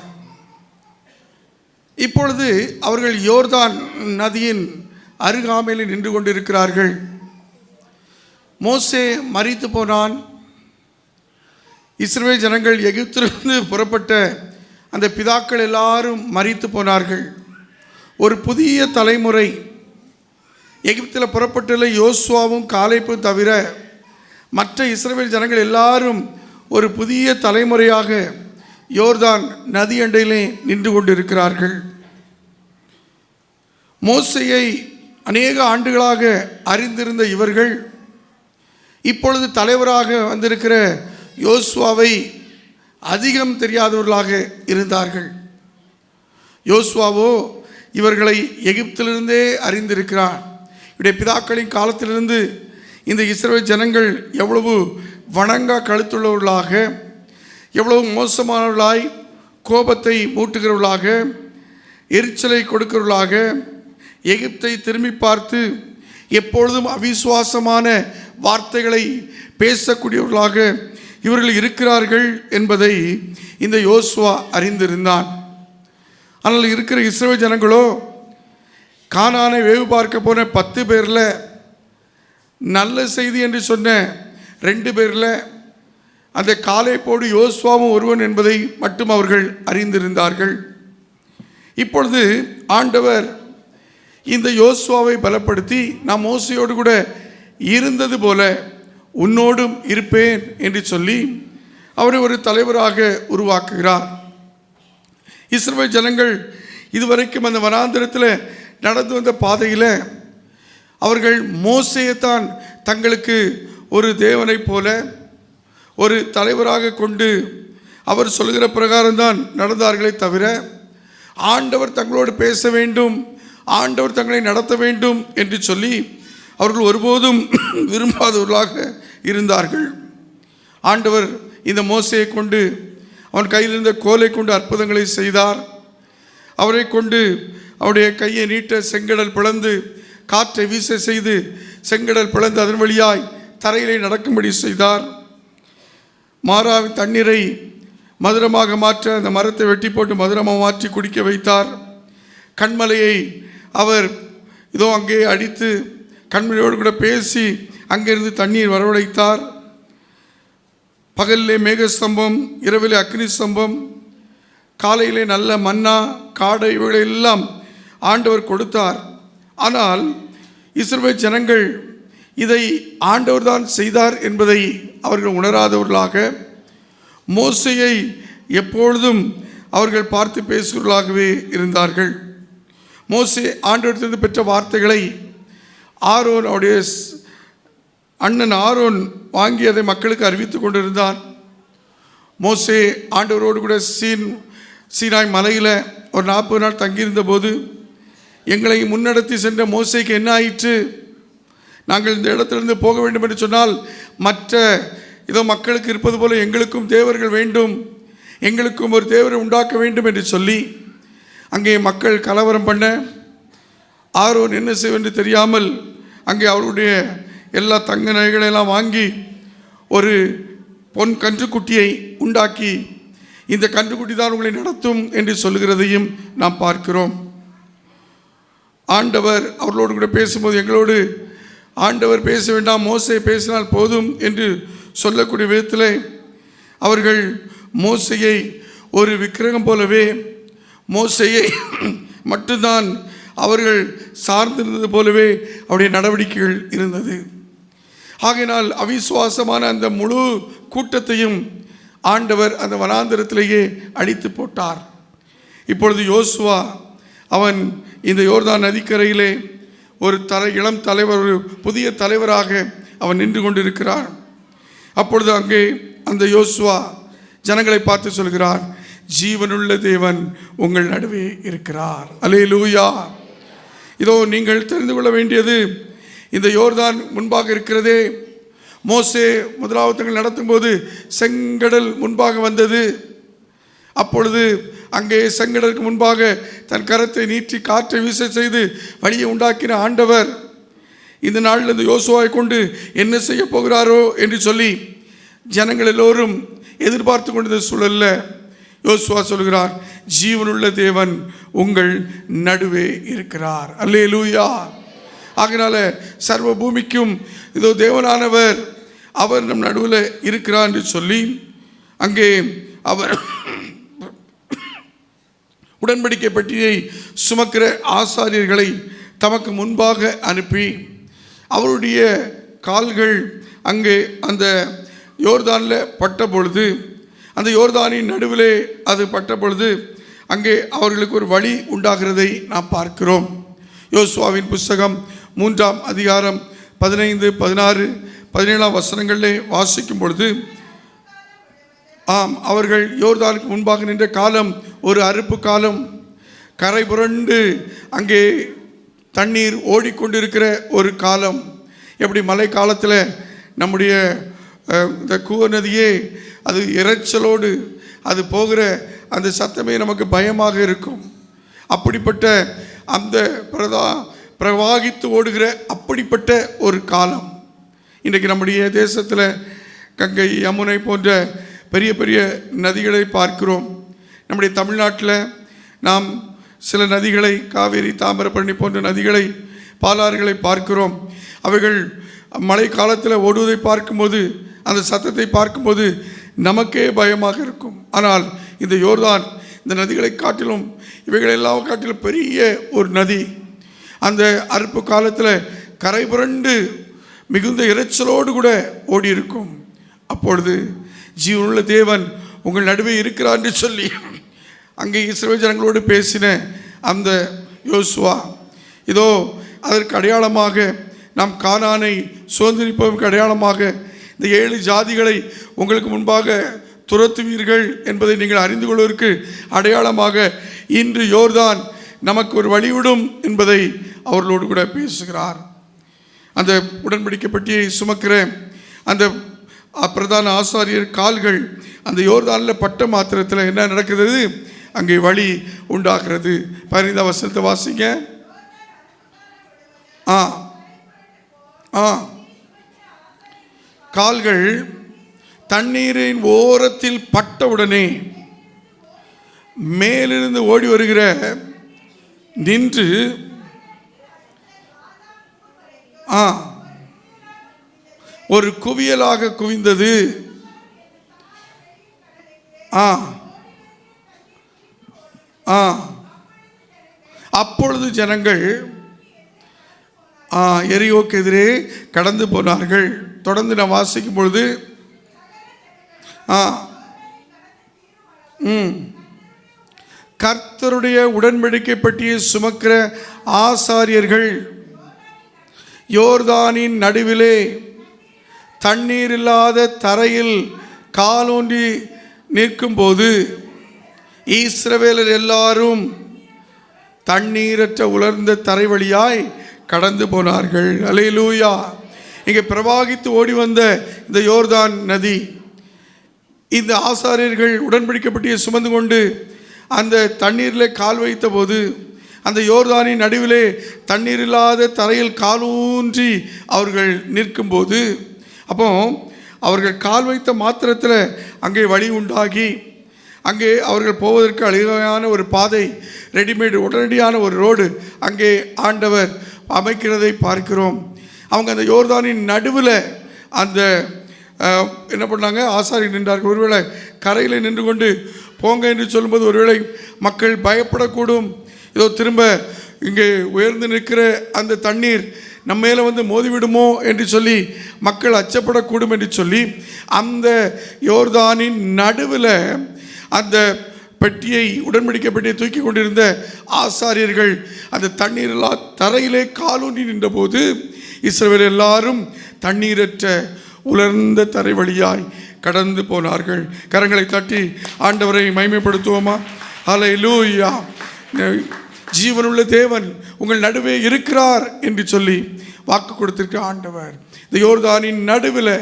இப்பொழுது அவர்கள் யோர்தான் நதியின் அருகாமையில் நின்று கொண்டிருக்கிறார்கள். மோசே மரித்து போனான். இஸ்ரவேல் ஜனங்கள் எகிப்திலிருந்து புறப்பட்ட அந்த பிதாக்கள் எல்லாரும் மரித்து போனார்கள். ஒரு புதிய தலைமுறை எகிப்தில் புறப்பட்டுள்ள யோசுவாவும் காலேப்பும் தவிர மற்ற இஸ்ரவேல் ஜனங்கள் எல்லாரும் ஒரு புதிய தலைமுறையாக யோர்தான் நதி அண்டையிலே நின்று கொண்டிருக்கிறார்கள். மோசேயை அநேக ஆண்டுகளாக அறிந்திருந்த இவர்கள் இப்பொழுது தலைவராக வந்திருக்கிற யோசுவாவை அதிகம் தெரியாதவர்களாக இருந்தார்கள். யோசுவாவோ இவர்களை எகிப்திலிருந்தே அறிந்திருக்கிறார். இவருடைய பிதாக்களின் காலத்திலிருந்து இந்த இஸ்ரவேல் ஜனங்கள் எவ்வளவு வணங்கா கழுத்துள்ளவர்களாக, எவ்வளவு மோசமானவர்களாய், கோபத்தை மூட்டுகிறவர்களாக, எரிச்சலை கொடுக்கிறவர்களாக, எகிப்தை திரும்பி பார்த்து எப்பொழுதும் அவிசுவாசமான வார்த்தைகளை பேசக்கூடியவர்களாக இவர்கள் இருக்கிறார்கள் என்பதை இந்த யோசுவா அறிந்திருந்தான். ஆனால் இருக்கிற இஸ்ரவேல் ஜனங்களோ கானானை வேவு பார்க்க போன 10 பேரில் நல்ல செய்தி என்று சொன்ன 2 பேரில் அந்த காலேப்போடு யோசுவாவும் ஒருவன் என்பதை மட்டும் அவர்கள் அறிந்திருந்தார்கள். இப்பொழுது ஆண்டவர் இந்த யோசுவாவை பலப்படுத்தி நான் மோசையோடு கூட இருந்தது போல உன்னோடும் இருப்பேன் என்று சொல்லி அவரை ஒரு தலைவராக உருவாக்குகிறார். இஸ்ரவேல் ஜனங்கள் இதுவரைக்கும் அந்த வனாந்திரத்தில் நடந்து வந்த பாதையில் அவர்கள் மோசேயைத்தான் தங்களுக்கு ஒரு தேவனைப் போல ஒரு தலைவராக கொண்டு அவர் சொல்கிற பிரகாரம்தான் நடந்தார்களே தவிர ஆண்டவர் தங்களோடு பேச வேண்டும், ஆண்டவர் தங்களை நடத்த வேண்டும் என்று சொல்லி அவர்கள் ஒருபோதும் விரும்பாதவர்களாக இருந்தார்கள். ஆண்டவர் இந்த மோசையை கொண்டு அவன் கையில் இருந்த கோலை கொண்டு அற்புதங்களை செய்தார். அவரை கொண்டு அவருடைய கையை நீட்ட செங்கடல் பிளந்து காற்றை வீச செய்து செங்கடல் பிளந்து அதன் வழியாய் தரையிலே நடக்கும்படி செய்தார். மாறாவின் தண்ணீரை மதுரமாக மாற்ற அந்த மரத்தை வெட்டி போட்டு மதுரமாக மாற்றி குடிக்க வைத்தார். கண்மலையை அவர் இதோ அங்கே அடித்து கண்மலையோடு கூட பேசி அங்கிருந்து தண்ணீர் வரவழைத்தார். பகலிலே மேகஸ்தம்பம், இரவிலே அக்னி ஸ்தம்பம், காலையிலே நல்ல மன்னா காடை இவைகளெல்லாம் ஆண்டவர் கொடுத்தார். ஆனால் இஸ்ரவேல் ஜனங்கள் இதை ஆண்டவர் தான் செய்தார் என்பதை அவர்கள் உணராதவர்களாக மோசேயை எப்பொழுதும் அவர்கள் பார்த்து பேசுவர்களாகவே இருந்தார்கள். மோசே ஆண்டவரிடத்திலிருந்து பெற்ற வார்த்தைகளை ஆரோன் அவருடைய அண்ணன் ஆரோன் வாங்கி அதை மக்களுக்கு அறிவித்து கொண்டிருந்தான். மோசே ஆண்டவரோடு கூட சீனாய் மலையில் ஒரு 40 நாள் தங்கியிருந்த போது எங்களை முன்னெடுத்து சென்ற மோசேக்கு என்ன ஆயிற்று? நாங்கள் இந்த இடத்திலிருந்து போக வேண்டும் என்று சொன்னால் மற்ற இதோ மக்களுக்கு இருப்பது போல எங்களுக்கும் தேவர்கள் வேண்டும், எங்களுக்கும் ஒரு தேவரை உண்டாக்க வேண்டும் என்று சொல்லி அங்கே மக்கள் கலவரம் பண்ண ஆரோன் என்ன செய்வென்று தெரியாமல் அங்கே அவருடைய எல்லா தங்க நகைகளெல்லாம் வாங்கி ஒரு பொன் கன்றுக்குட்டியை உண்டாக்கி இந்த கன்றுக்குட்டி தான் உங்களை நடத்தும் என்று சொல்லுகிறதையும் நாம் பார்க்கிறோம். ஆண்டவர் அவர்களோடு கூட பேசும்போது எங்களோடு ஆண்டவர் பேச வேண்டாம், மோசே பேசினால் போதும் என்று சொல்லக்கூடிய விதத்தில் அவர்கள் மோசையை ஒரு விக்கிரகம் போலவே மோசையை மட்டும்தான் அவர்கள் சார்ந்திருந்தது போலவே அவருடைய நடவடிக்கைகள் இருந்தது. ஆகையினால் அவிசுவாசமான அந்த முழு கூட்டத்தையும் ஆண்டவர் அந்த வனாந்தரத்திலேயே அழித்து போட்டார். இப்பொழுது யோசுவா அவன் இந்த யோர்தான் நதிக்கரையிலே ஒரு இளம் தலைவர், ஒரு புதிய தலைவராக அவன் நின்று கொண்டிருக்கிறார். அப்பொழுது அங்கே அந்த யோசுவா ஜனங்களை பார்த்து சொல்கிறார், ஜீவனுள்ள தேவன் உங்கள் நடுவே இருக்கிறார். அல்லேலூயா. இதோ நீங்கள் தெரிந்து கொள்ள வேண்டியது, இந்த யோர்தான் முன்பாக இருக்கிறதே, மோசே முதலாவது தங்கள் நடத்தும் போது செங்கடல் முன்பாக வந்தது. அப்பொழுது அங்கே செங்கடலுக்கு முன்பாக தன் கரத்தை நீட்டி காற்றை வீச செய்து வழியை உண்டாக்கின ஆண்டவர் இந்த நாளில் இந்த யோசுவாவை கொண்டு என்ன செய்ய போகிறாரோ என்று சொல்லி ஜனங்கள் எல்லோரும் எதிர்பார்த்து கொண்டது சூழல்ல யோசுவா சொல்கிறார், ஜீவனுள்ள தேவன் உங்கள் நடுவே இருக்கிறார். அல்லேலூயா. ஆகையினால சர்வ பூமிக்கும் இதோ தேவனானவர் அவர் நம் நடுவில் இருக்கிறார் என்று சொல்லி அங்கே அவர் உடன்படிக்கை பெட்டியை சுமக்கிற ஆசாரியர்களை தமக்கு முன்பாக அனுப்பி அவருடைய கால்கள் அங்கே அந்த யோர்தானில் பட்ட பொழுது, அந்த யோர்தானின் நடுவிலே அது பட்ட பொழுது அங்கே அவர்களுக்கு ஒரு வழி உண்டாகிறதை நாம் பார்க்கிறோம். யோசுவாவின் புஸ்தகம் 3ஆம் அதிகாரம் 15, 16, 17 வசனங்களிலே வாசிக்கும் பொழுது, அவர்கள் யோர்தானுக்கு முன்பாக நின்ற காலம் ஒரு அறுப்பு காலம், கரை புரண்டு அங்கே தண்ணீர் ஓடிக்கொண்டிருக்கிற ஒரு காலம். எப்படி மழை காலத்தில் நம்முடைய இந்த கூவ நதியே அது இறைச்சலோடு அது போகிற அந்த சத்தமே நமக்கு பயமாக இருக்கும். அப்படிப்பட்ட அந்த பிரவாகித்து ஓடுகிற அப்படிப்பட்ட ஒரு காலம். இன்றைக்கு நம்முடைய தேசத்தில் கங்கை, யமுனை போன்ற பெரிய பெரிய நதிகளை பார்க்கிறோம். நம்முடைய தமிழ்நாட்டில் நாம் சில நதிகளை, காவேரி, தாமிரபரணி போன்ற நதிகளை, பாலாறுகளை பார்க்கிறோம். அவைகள் மழை காலத்தில் ஓடுவதை பார்க்கும்போது, அந்த சத்தத்தை பார்க்கும்போது நமக்கே பயமாக இருக்கும். ஆனால் இந்த யோர்தான் இந்த நதிகளை காட்டிலும், இவைகள் எல்லாம் காட்டிலும் பெரிய ஒரு நதி. அந்த அறுப்பு காலத்தில் கரை புரண்டு மிகுந்த இறைச்சலோடு கூட ஓடி இருக்கும். அப்பொழுது ஜீவனுள்ள தேவன் உங்கள் நடுவே இருக்கிறார் என்று சொல்லி அங்கே இஸ்ரவேல் ஜனங்களோடு பேசின அந்த யோசுவா, இதோ அதற்கு அடையாளமாக நாம் கானானை சுதந்திரிப்பதற்கு அடையாளமாக இந்த 7 ஜாதிகளை உங்களுக்கு முன்பாக துரத்துவீர்கள் என்பதை நீங்கள் அறிந்து கொள்வதற்கு அடையாளமாக இன்று யோர்தான் நமக்கு ஒரு வழிவிடும் என்பதை அவர்களோடு கூட பேசுகிறார். அந்த உடன்படிக்கை பெட்டியை சுமக்கிற அந்த பிரதான ஆசாரியர் கால்கள் அந்த யோர்தானில் பட்ட மாத்திரத்தில் என்ன நடக்கிறது? அங்கே வழி உண்டாகிறது. 15 வசனத்தை வாசிங்க. கால்கள் தண்ணீரின் ஓரத்தில் பட்டவுடனே மேலிருந்து ஓடி வருகிற நின்று ஒரு குவியலாக குவிந்தது. அப்பொழுது ஜனங்கள் எரியோக்கு எதிரே கடந்து போனார்கள். தொடர்ந்து நான் வாசிக்கும் பொழுது கர்த்தருடைய உடன்படிக்கை பெட்டியை சுமக்கிற ஆசாரியர்கள் யோர்தானின் நடுவிலே தண்ணீர் இல்லாத தரையில் காலூன்றி நிற்கும்போது இஸ்ரவேலர் எல்லாரும் தண்ணீரற்ற உலர்ந்த தரை வழியாய் கடந்து போனார்கள். அல்லேலூயா. இங்கே பிரவாகித்து ஓடி வந்த இந்த யோர்தான் நதி, இந்த ஆசாரியர்கள் உடன்படிக்கை பெட்டியை சுமந்து கொண்டு அந்த தண்ணீரில் கால் வைத்த போது அந்த யோர்தானின் நடுவிலே தண்ணீர் இல்லாத தரையில் காலூன்றி அவர்கள் நிற்கும்போது, அப்போ அவர்கள் கால் வைத்த மாத்திரத்தில் அங்கே வழி உண்டாகி அங்கே அவர்கள் போவதற்கு அழகான ஒரு பாதை, ரெடிமேடு உடனடியான ஒரு ரோடு அங்கே ஆண்டவர் அமைக்கிறதை பார்க்கிறோம். அவங்க அந்த யோர்தானின் நடுவில் அந்த என்ன பண்ணாங்க, ஆசாரி நின்றார்கள். ஒருவேளை கரையில் நின்று கொண்டு போங்க என்று சொல்லும்போது ஒருவேளை மக்கள் பயப்படக்கூடும். இதோ திரும்ப இங்கே உயர்ந்து நிற்கிற அந்த தண்ணீர் நம்ம மேலே வந்து மோதிவிடுமோ என்று சொல்லி மக்கள் அச்சப்படக்கூடும் என்று சொல்லி அந்த யோர்தானின் நடுவில் அந்த பெட்டியை, உடன்படிக்கை பெட்டியை தூக்கி கொண்டிருந்த ஆசாரியர்கள் அந்த தண்ணீரில்லா தரையிலே காலூன்றி நின்றபோது இஸ்ரவேல் எல்லாரும் தண்ணீரற்ற உலர்ந்த தரை வழியாய் கடந்து போனார்கள். கரங்களை தட்டி ஆண்டவரை மகிமைப்படுத்துவோமா? ஹல்லேலூயா. ஜீவனுள்ள தேவன் உங்கள் நடுவே இருக்கிறார் என்று சொல்லி வாக்கு கொடுத்திருக்க ஆண்டவர் இந்த யோர்தானின் நடுவில்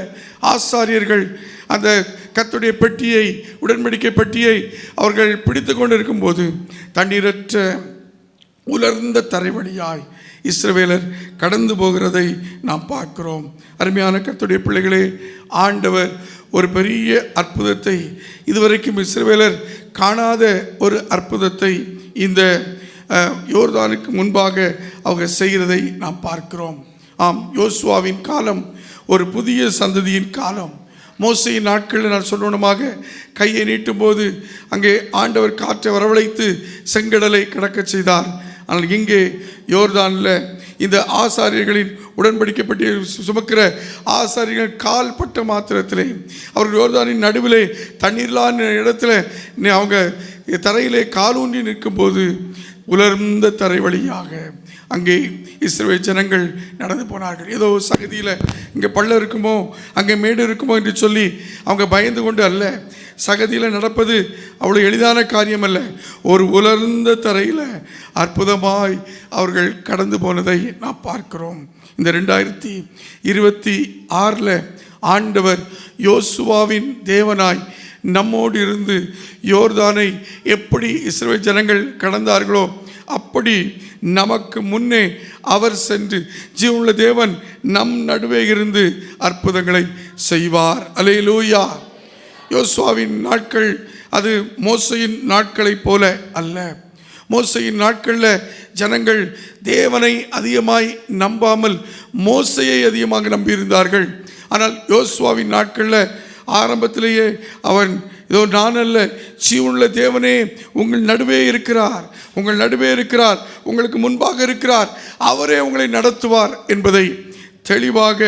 ஆசாரியர்கள் அந்த கர்த்தருடைய பெட்டியை, உடன்படிக்கை பெட்டியை அவர்கள் பிடித்து கொண்டு இருக்கும்போது தண்ணீரற்ற உலர்ந்த தரை வழியாய் இஸ்ரவேலர் கடந்து போகிறதை நாம் பார்க்கிறோம். அருமையான கர்த்தருடைய பிள்ளைகளே, ஆண்டவர் ஒரு பெரிய அற்புதத்தை, இதுவரைக்கும் இஸ்ரவேலர் காணாத ஒரு அற்புதத்தை இந்த யோர்தானுக்கு முன்பாக அவங்க செய்கிறதை நாம் பார்க்கிறோம். ஆம், யோசுவாவின் காலம் ஒரு புதிய சந்ததியின் காலம். மோசையின் நாட்களில் நான் சொல்லணுமாக கையை நீட்டும் போது அங்கே ஆண்டவர் காற்றை வரவழைத்து செங்கடலை கடக்க செய்தார். ஆனால் இங்கே யோர்தானில் இந்த ஆசாரியர்களின் உடன்படிக்கப்பட்டு சுமக்கிற ஆசாரியர்கள் கால் பட்ட மாத்திரத்திலே அவர்கள் யோர்தானின் நடுவிலே தண்ணீர்லான இடத்துல அவங்க தரையிலே காலூன்றி நிற்கும்போது உலர்ந்த தரை வழியாக அங்கே இஸ்ரவேல் ஜனங்கள் நடந்து போனார்கள். ஏதோ சகதியில் இங்கே பள்ளம் இருக்குமோ, அங்கே மேடு இருக்குமோ என்று சொல்லி அவங்க பயந்து கொண்டு அல்ல. சகதியில் நடப்பது அவ்வளோ எளிதான காரியம் அல்ல. ஒரு உலர்ந்த தரையில் அற்புதமாய் அவர்கள் கடந்து போனதை நாம் பார்க்கிறோம். இந்த 2026 ஆண்டவர் யோசுவாவின் தேவனாய் நம்மோடு இருந்து யோர்தானை எப்படி இஸ்ரவேல் ஜனங்கள் கடந்தார்களோ அப்படி நமக்கு முன்னே அவர் சென்று ஜீவனுள்ள தேவன் நம் நடுவே இருந்து அற்புதங்களை செய்வார். அல்லேலூயா. யோசுவாவின் நாட்கள் அது மோசையின் நாட்களைப் போல அல்ல. மோசையின் நாட்களில் ஜனங்கள் தேவனை அதிகமாய் நம்பாமல் மோசையை அதிகமாக நம்பியிருந்தார்கள். ஆனால் யோசுவாவின் நாட்களில் ஆரம்பத்திலேயே அவன் இதோ நான் அல்ல, ஜீவனுள்ள தேவனே உங்கள் நடுவே இருக்கிறார், உங்கள் நடுவே இருக்கிறார், உங்களுக்கு முன்பாக இருக்கிறார், அவரே உங்களை நடத்துவார் என்பதை தெளிவாக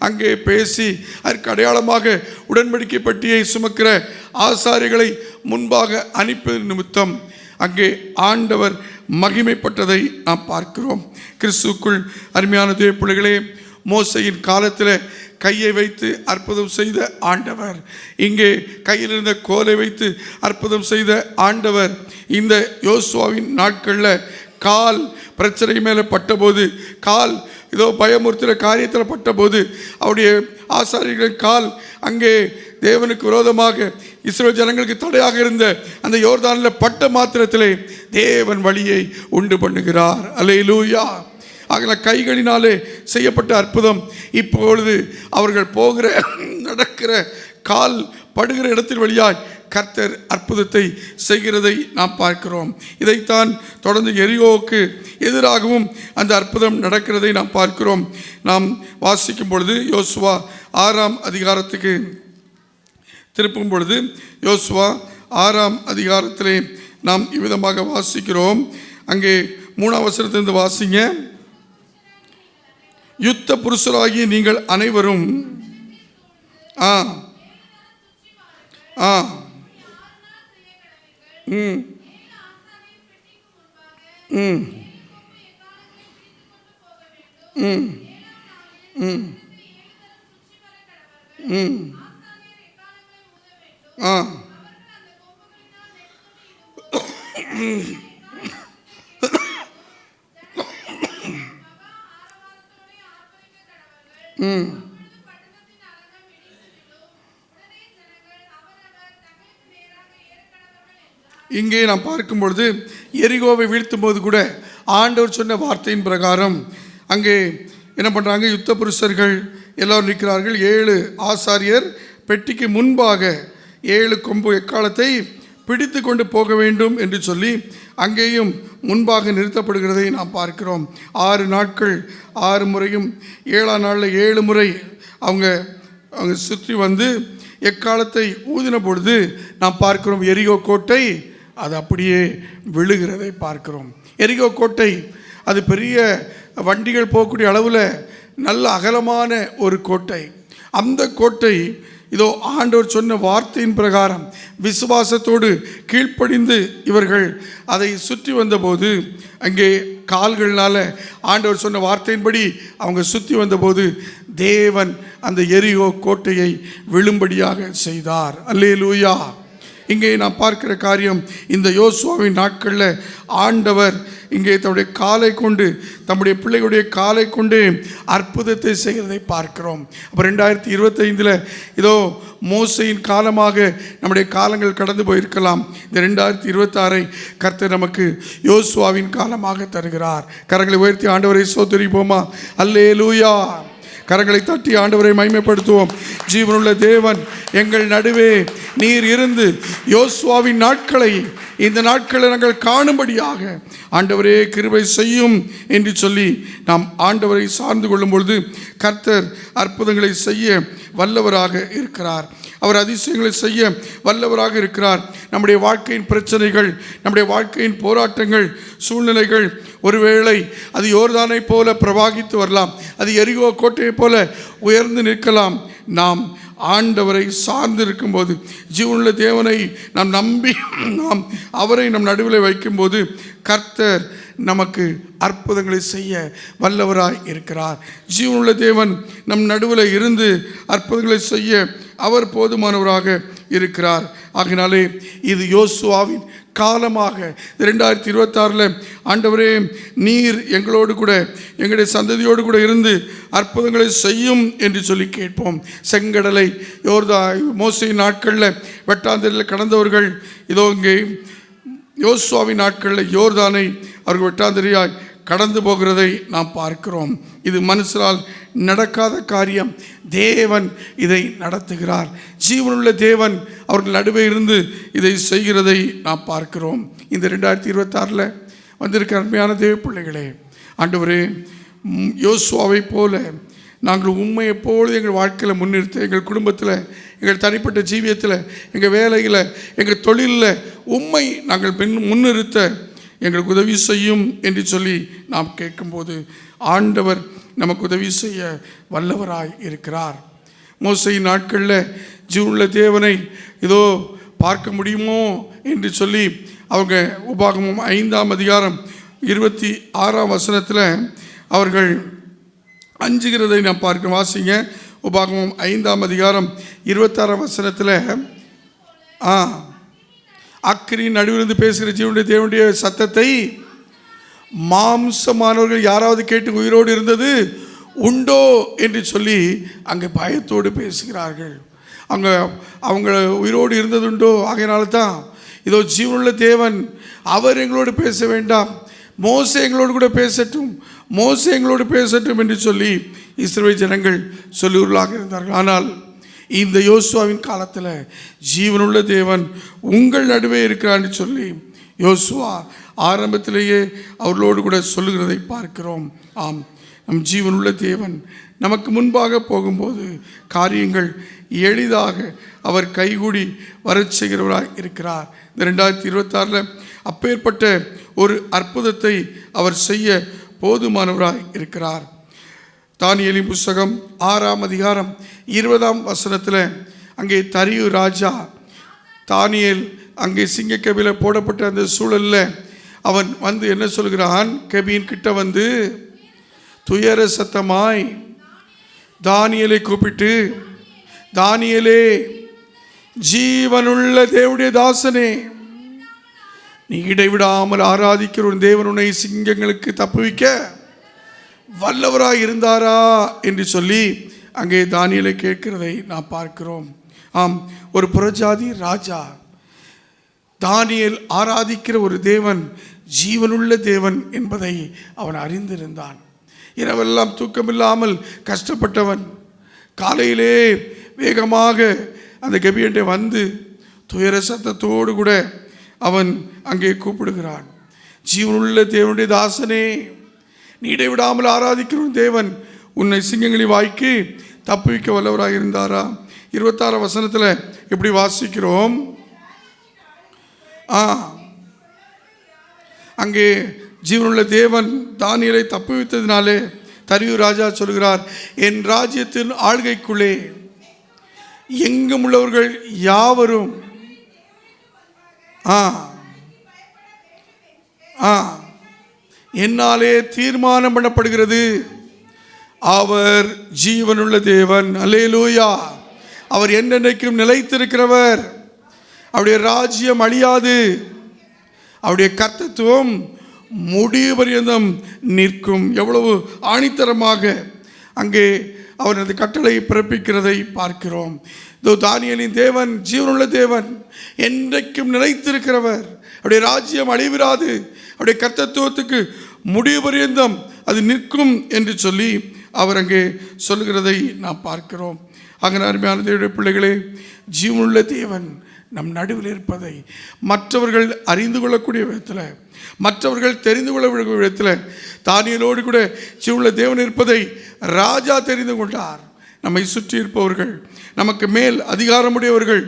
அங்கே பேசி அதற்கு அடையாளமாக உடன்படிக்கை பெட்டியை சுமக்கிற ஆசாரிகளை முன்பாக அனுப்பிய நிமித்தம் அங்கே ஆண்டவர் மகிமைப்பட்டதை நாம் பார்க்கிறோம். கிறிஸ்துக்குள் அருமையான தேவ பிள்ளைகளே, மோசையின் காலத்தில் கையை வைத்து அற்புதம் செய்த ஆண்டவர், இங்கே கையில் இருந்த கோலை வைத்து அற்புதம் செய்த ஆண்டவர் இந்த யோசுவாவின் நாட்களில் கால் பிரச்சனை மேலே பட்டபோது, கால் ஏதோ பயமுறுத்துகிற காரியத்தில் பட்டபோது அவருடைய ஆசாரியர்கள் கால் அங்கே தேவனுக்கு விரோதமாக இஸ்ரவேல் ஜனங்களுக்கு தடையாக இருந்த அந்த யோர்தானில் பட்ட மாத்திரத்திலே தேவன் வழியை உண்டு பண்ணுகிறார். அல்லேலூயா. ஆகல கைகளினாலே செய்யப்பட்ட அற்புதம் இப்பொழுது அவர்கள் போகிற நடக்கிற கால் படுகிற இடத்தின் வழியாய் கர்த்தர் அற்புதத்தை செய்கிறதை நாம் பார்க்கிறோம். இதைத்தான் தொடர்ந்து எரிகோவுக்கு எதிராகவும் அந்த அற்புதம் நடக்கிறதை நாம் பார்க்கிறோம். நாம் வாசிக்கும் பொழுது யோசுவா 6ஆம் அதிகாரத்துக்கு திருப்பும் பொழுது யோசுவா 6ஆம் அதிகாரத்திலே நாம் இவ்விதமாக வாசிக்கிறோம். அங்கே 3ஆம் வசனத்திலிருந்து வாசிங்க. யுத்த புருஷராகிய நீங்கள் அனைவரும் இங்கே நாம் பார்க்கும் பொழுது எரிகோவை வீழ்த்தும் போது கூட ஆண்டவர் சொன்ன வார்த்தையின் பிரகாரம் அங்கே என்ன பண்ணுறாங்க, யுத்த புருஷர்கள் எல்லோரும் நிற்கிறார்கள். 7 ஆசாரியர் பெட்டிக்கு முன்பாக 7 கொம்பு எக்காலத்தை பிடித்து கொண்டு போக வேண்டும் என்று சொல்லி அங்கேயும் முன்பாக நிறுத்தப்படுகிறதை நாம் பார்க்கிறோம். 6 நாட்கள் 6 முறையும் 7ஆம் நாளில் 7 முறை அவங்க சுற்றி வந்து எக்காலத்தை ஊதின பொழுது நாம் பார்க்கிறோம் எரிகோ கோட்டை அது அப்படியே விழுகிறதை பார்க்கிறோம். எரிகோ கோட்டை அது பெரிய வண்டிகள் போகக்கூடிய அளவில் நல்ல அகலமான ஒரு கோட்டை. அந்த கோட்டை இதோ ஆண்டவர் சொன்ன வார்த்தையின் பிரகாரம் விசுவாசத்தோடு கீழ்ப்படிந்து இவர்கள் அதை சுற்றி வந்தபோது அங்கே கால்கள்னால ஆண்டவர் சொன்ன வார்த்தையின்படி அவங்க சுற்றி வந்தபோது தேவன் அந்த எரிகோ கோட்டையை விழும்படியாக செய்தார். அல்லேலூயா. இங்கே நாம் பார்க்கிற காரியம், இந்த யோசுவாவின் நாட்களில் ஆண்டவர் இங்கே தம்முடைய காலை கொண்டு தம்முடைய பிள்ளைகளுடைய காலை கொண்டு அற்புதத்தை செய்கிறதை பார்க்கிறோம். அப்போ 2025 இதோ மோசையின் காலமாக நம்முடைய காலங்கள் கடந்து போயிருக்கலாம். இந்த 2026 கர்த்தர் நமக்கு யோசுவாவின் காலமாக தருகிறார். கரங்களை உயர்த்தி ஆண்டவரை ஸ்தோத்திரிப்போமா? அல்லேலூயா. கரங்களை தட்டி ஆண்டவரை மகிமைப்படுத்துவோம். ஜீவனுள்ள தேவன் எங்கள் நடுவே நீர் இருந்து யோசுவாவின் நாட்களை இந்த நாட்களை நாங்கள் காணும்படியாக ஆண்டவரே கிருபை செய்யும் என்று சொல்லி நாம் ஆண்டவரை சார்ந்து கொள்ளும் பொழுது கர்த்தர் அற்புதங்களை செய்ய வல்லவராக இருக்கிறார். அவர் அதிசயங்களை செய்ய வல்லவராக இருக்கிறார். நம்முடைய வாழ்க்கையின் பிரச்சனைகள், நம்முடைய வாழ்க்கையின் போராட்டங்கள், சூழ்நிலைகள் ஒருவேளை அது யோர்தானை போல பிரவாகித்து வரலாம், அது எரிகோ கோட்டையை போல உயர்ந்து நிற்கலாம். நாம் ஆண்டவரை சார்ந்து இருக்கும்போது, ஜீவனுள்ள தேவனை நாம் நம்பி நாம் அவரை நம் நடுவில் வைக்கும்போது கர்த்தர் நமக்கு அற்புதங்களை செய்ய வல்லவராய் இருக்கிறார். ஜீவனுள்ள தேவன் நம் நடுவில் இருந்து அற்புதங்களை செய்ய அவர் போதுமானவராக இருக்கிறார். ஆகினாலே இது யோசுவாவின் காலமாக 2026 ஆண்டவரே நீர் எங்களோடு கூட எங்களுடைய சந்ததியோடு கூட இருந்து அற்புதங்களை செய்யும் என்று சொல்லி கேட்போம். செங்கடலை மோசையின் நாட்களில் வெட்டாந்தரையில் கடந்தவர்கள் இதோ இங்கே யோசுவாவின் நாட்களில் யோர்தானை அவர்கள் வெட்டாந்தரையாய் கடந்து போகிறதை நாம் பார்க்கிறோம். இது மனுஷரால் நடக்காத காரியம். தேவன் இதை நடத்துகிறார். ஜீவனுள்ள தேவன் அவர்கள் நடுவே இருந்து இதை செய்கிறதை நாம் பார்க்கிறோம். இந்த 2026 வந்திருக்க அருமையான தேவ பிள்ளைகளே, ஆண்டவரே யோசுவாவை போல நாங்கள் உண்மை எப்பொழுது எங்கள் வாழ்க்கையில் முன்னிறுத்த, எங்கள் குடும்பத்தில், எங்கள் தனிப்பட்ட ஜீவியத்தில், எங்கள் வேலையில், எங்கள் தொழிலில் உண்மை நாங்கள் முன்னிறுத்த எங்களுக்கு உதவி செய்யும் என்று சொல்லி நாம் கேட்கும்போது ஆண்டவர் நமக்கு உதவி செய்ய வல்லவராய் இருக்கிறார். மோசையின் நாட்களில் ஜீவனுள்ள தேவனை இதோ பார்க்க முடியுமோ என்று சொல்லி அவங்க உபாகமம் 5ஆம் அதிகாரம் 26ஆம் வசனத்தில் அவர்கள் அஞ்சுகிறதை நாம் பார்க்க. வாசிங்க, உபாகமம் 5ஆம் அதிகாரம் 26ஆம் வசனத்தில் அக்கிரியின் நடுவிலிருந்து பேசுகிற ஜீவனுடைய தேவனுடைய சத்தத்தை மாம்சமானவர்கள் யாராவது கேட்டு உயிரோடு இருந்தது உண்டோ என்று சொல்லி அங்கே பயத்தோடு பேசுகிறார்கள். அங்கே அவங்க உயிரோடு இருந்ததுண்டோ? ஆகையினால தான் இதோ ஜீவனுள்ள தேவன் அவர் எங்களோடு பேச வேண்டாம், மோசே எங்களோடு கூட பேசட்டும், மோசே எங்களோடு பேசட்டும் என்று சொல்லி இஸ்ரவேல் ஜனங்கள் சொல்லுவர்களாக இருந்தார்கள். ஆனால் இந்த யோசுவாவின் காலத்தில் ஜீவனுள்ள தேவன் உங்கள் நடுவே இருக்கிறான்னு சொல்லி யோசுவா ஆரம்பத்திலேயே அவர்களோடு கூட சொல்லுகிறதை பார்க்கிறோம். ஆம், நம் ஜீவனுள்ள தேவன் நமக்கு முன்பாக போகும்போது காரியங்கள் எளிதாக அவர் கைகூடி வரச் செய்கிறவராக இருக்கிறார். இந்த 2026 அப்பேற்பட்ட ஒரு அற்புதத்தை அவர் செய்ய போதுமானவராக இருக்கிறார். தானியேலின் புஸ்தகம் 6ஆம் அதிகாரம் 20ஆம் வசனத்தில் அங்கே தரியு ராஜா தானியேல் அங்கே சிங்கக்கபில போடப்பட்ட அந்த சூழலில் அவன் வந்து என்ன சொல்கிறான்? கபியின் கிட்ட வந்து துயர சத்தமாய் தானியேலை கூப்பிட்டு, தானியேலே, ஜீவனுள்ள தேவனுடைய தாசனே, நீ இடைவிடாமல் ஆராதிக்கிற ஒரு தேவன் உன்னை சிங்கங்களுக்கு தப்புவிக்க வல்லவராய் இருந்தாரா என்று சொல்லி அங்கே தானியேலை கேட்கிறதை நாம் பார்க்கிறோம். ஆம், ஒரு புறஜாதி ராஜா தானியேல் ஆராதிக்கிற ஒரு தேவன் ஜீவனுள்ள தேவன் என்பதை அவன் அறிந்திருந்தான். இரவெல்லாம் தூக்கமில்லாமல் கஷ்டப்பட்டவன் காலையிலே வேகமாக அந்த கெபியண்டை வந்து துயர சத்தத்தோடு கூட அவன் அங்கே கூப்பிடுகிறான். ஜீவனுள்ள தேவனுடைய தாசனே, நீ இடைவிடாமல் ஆராதிக்கிறோம் தேவன் உன்னை சிங்கங்களின் வாய்க்கு தப்புவிக்க வல்லவராக இருந்தாரா? 26 வசனத்தில் எப்படி வாசிக்கிறோம்? அங்கே ஜீவனுள்ள தேவன் தானியேலை தப்புவித்ததினாலே தரியு ராஜா சொல்கிறார், என் ராஜ்யத்தின் ஆள்கைக்குள்ளே எங்கும் உள்ளவர்கள் யாவரும் என்னாலே தீர்மானம் பண்ணப்படுகிறது, அவர் ஜீவனுள்ள தேவன். அல்லேலூயா. அவர் என்னென்னைக்கும் நிலைத்திருக்கிறவர். அவருடைய ராஜ்யம் அழியாது. அவருடைய கர்த்தத்துவம் முடிவு பரியந்தம் நிற்கும். எவ்வளவு ஆணித்தரமாக அங்கே அவர் அந்த கட்டளை பிறப்பிக்கிறதை பார்க்கிறோம். தானியேலின் தேவன் ஜீவனுள்ள தேவன், என்றைக்கும் நிலைத்திருக்கிறவர். அவருடைய ராஜ்யம் அழிவிராது. அவருடைய கர்த்தத்துவத்துக்கு முடிவு பரியந்தம் அது நிற்கும் என்று சொல்லி அவர் அங்கே சொல்லுகிறதை நாம் பார்க்கிறோம். ஆக அருமையான தேவனுடைய பிள்ளைகளே, ஜீவனுள்ள தேவன் நம் நடுவில் இருப்பதை மற்றவர்கள் அறிந்து கொள்ளக்கூடிய விதத்தில், மற்றவர்கள் தெரிந்து கொள்ளக்கூடிய விதத்தில் தானியேலோடு கூட ஜீவனுள்ள தேவன் இருப்பதை ராஜா தெரிந்து கொண்டார். நம்மை சுற்றி இருப்பவர்கள், நமக்கு மேல் அதிகாரமுடையவர்கள்,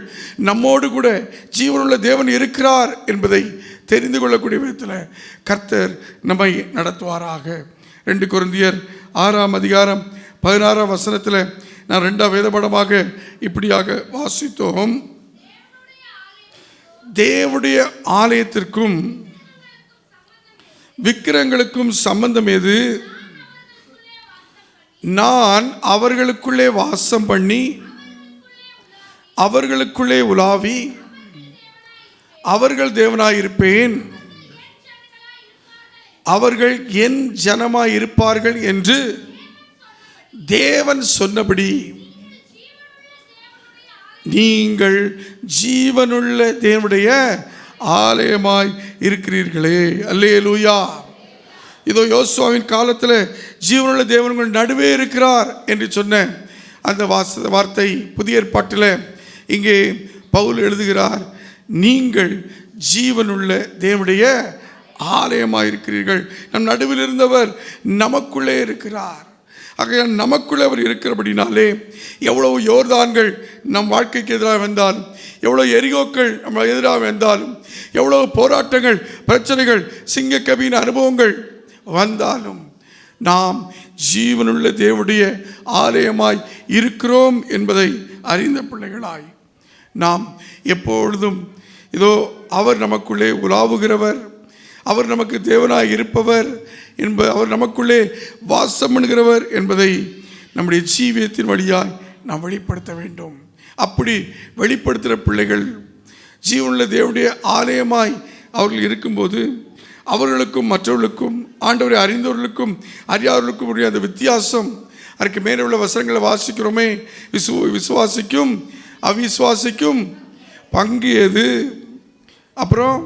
நம்மோடு கூட ஜீவனுள்ள தேவன் இருக்கிறார் என்பதை தெரிந்து கொள்ளக்கூடிய விதத்தில் கர்த்தர் நம்மை நடத்துவாராக. 2 கொரிந்தியர் 6ஆம் அதிகாரம் 16ஆம் வசனத்தில் நான் 2ஆம் வேதபாடமாக இப்படியாக வாசித்தோம். தேவனுடைய ஆலயத்திற்கும் விக்கிரகங்களுக்கும் சம்பந்தம் எது? நான் அவர்களுக்குள்ளே வாசம் பண்ணி அவர்களுக்குள்ளே உலாவி அவர்கள் தேவனாயிருப்பேன், அவர்கள் என் ஜனமாயிருப்பார்கள் என்று தேவன் சொன்னபடி நீங்கள் ஜீவனுள்ள தேவனுடைய ஆலயமாய் இருக்கிறீர்களே. அல்லேலூயா. இதோ யோசுவாவின் காலத்தில் ஜீவனுள்ள தேவன் உங்கள் நடுவே இருக்கிறார் என்று சொன்ன அந்த வார்த்தை புதிய ஏற்பாட்டில் இங்கே பவுல் எழுதுகிறார், நீங்கள் ஜீவனுள்ள தேவனுடைய ஆலயமாக இருக்கிறீர்கள். நம் நடுவில் இருந்தவர் நமக்குள்ளே இருக்கிறார். ஆகையால் நமக்குள்ளே அவர் இருக்கிறபடினாலே எவ்வளவு யோர்தான்கள் நம் வாழ்க்கைக்கு எதிராக வந்தாலும், எவ்வளோ எரிகோக்கள் நம்ம எதிராக வந்தாலும், எவ்வளோ போராட்டங்கள், பிரச்சனைகள், சிங்கக்கவியின் அனுபவங்கள் வந்தாலும் நாம் ஜீவனுள்ள தேவனுடைய ஆலயமாய் இருக்கிறோம் என்பதை அறிந்த பிள்ளைகளாய் நாம் எப்பொழுதும் இதோ அவர் நமக்குள்ளே உலாவுகிறவர், அவர் நமக்கு தேவனாய் இருப்பவர் அவர் நமக்குள்ளே வாசம் பண்ணுகிறவர் என்பதை நம்முடைய ஜீவியத்தின் வழியாய் நாம் வெளிப்படுத்த வேண்டும். அப்படி வெளிப்படுத்துகிற பிள்ளைகள் ஜீவனுள்ள தேவனுடைய ஆலயமாய் அவர்கள் இருக்கும்போது அவர்களுக்கும் மற்றவர்களுக்கும் ஆண்டவரை அறிந்தவர்களுக்கும் அறியாதவர்களுக்கும் உடைய அந்த வித்தியாசம், அதற்கு மேலே உள்ள வசனங்களை வாசிக்கிறோமே, விசுவாசிக்கும் அவிசுவாசிக்கும் பங்கு எது, அப்புறம்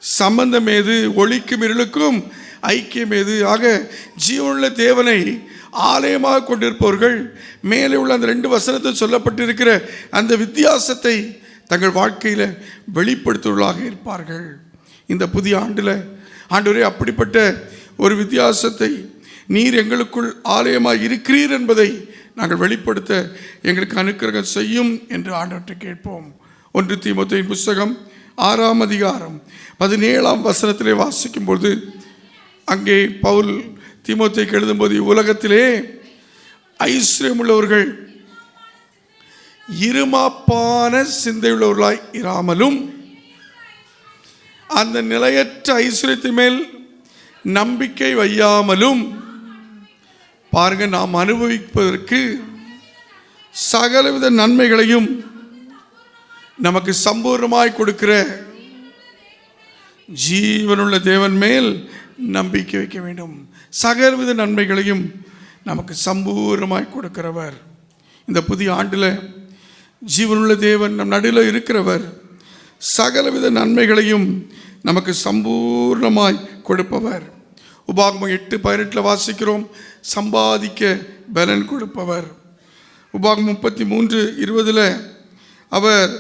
சம்பந்தம் ஏது, ஒளிக்கும் இருளுக்கும் ஐக்கியம் ஏது. ஆக ஜீவனுள்ள தேவனை ஆலயமாக கொண்டிருப்பவர்கள் மேலே உள்ள அந்த 2 வசனத்தில் சொல்லப்பட்டிருக்கிற அந்த வித்தியாசத்தை தங்கள் வாழ்க்கையில் வெளிப்படுத்துவர்களாக இருப்பார்கள். இந்த புதிய ஆண்டில் ஆண்டவரே அப்படிப்பட்ட ஒரு வித்தியாசத்தை நீர் எங்களுக்குள் ஆலயமாக இருக்கிறீர் என்பதை நாங்கள் வெளிப்படுத்த எங்களுக்கு அனுக்கிரகம் செய்யும் என்று ஆண்டவற்றை கேட்போம். 1 தீமோத்தேயுவின் புஸ்தகம் 6ஆம் அதிகாரம் 17ஆம் வசனத்திலே வாசிக்கும்போது அங்கே பவுல் தீமோத்தேயுக்கு எழுதும்போது, உலகத்திலே ஐஸ்வர்யமுள்ளவர்கள் இருமாப்பான சிந்தையுள்ளவர்களாய் இராமலும் அந்த நிலையற்ற ஐஸ்வர்யத்தின் மேல் நம்பிக்கை வையாமலும் பாருங்க, நாம் அனுபவிப்பதற்கு சகலவித நன்மைகளையும் நமக்கு சம்பூர்ணமாய் கொடுக்கிற ஜீவனுள்ள தேவன் மேல் நம்பிக்கை வைக்க வேண்டும். சகலவித நன்மைகளையும் நமக்கு சம்பூர்ணமாய் கொடுக்கிறவர். இந்த புதிய ஆண்டில் ஜீவனுள்ள தேவன் நம் நடுவில் இருக்கிறவர். சகலவித நன்மைகளையும் நமக்கு சம்பூர்ணமாய் கொடுப்பவர். உபாகமம் 8:18 வாசிக்கிறோம், சம்பாதிக்க பலன் கொடுப்பவர். உபாகமம் 33:20 அவர்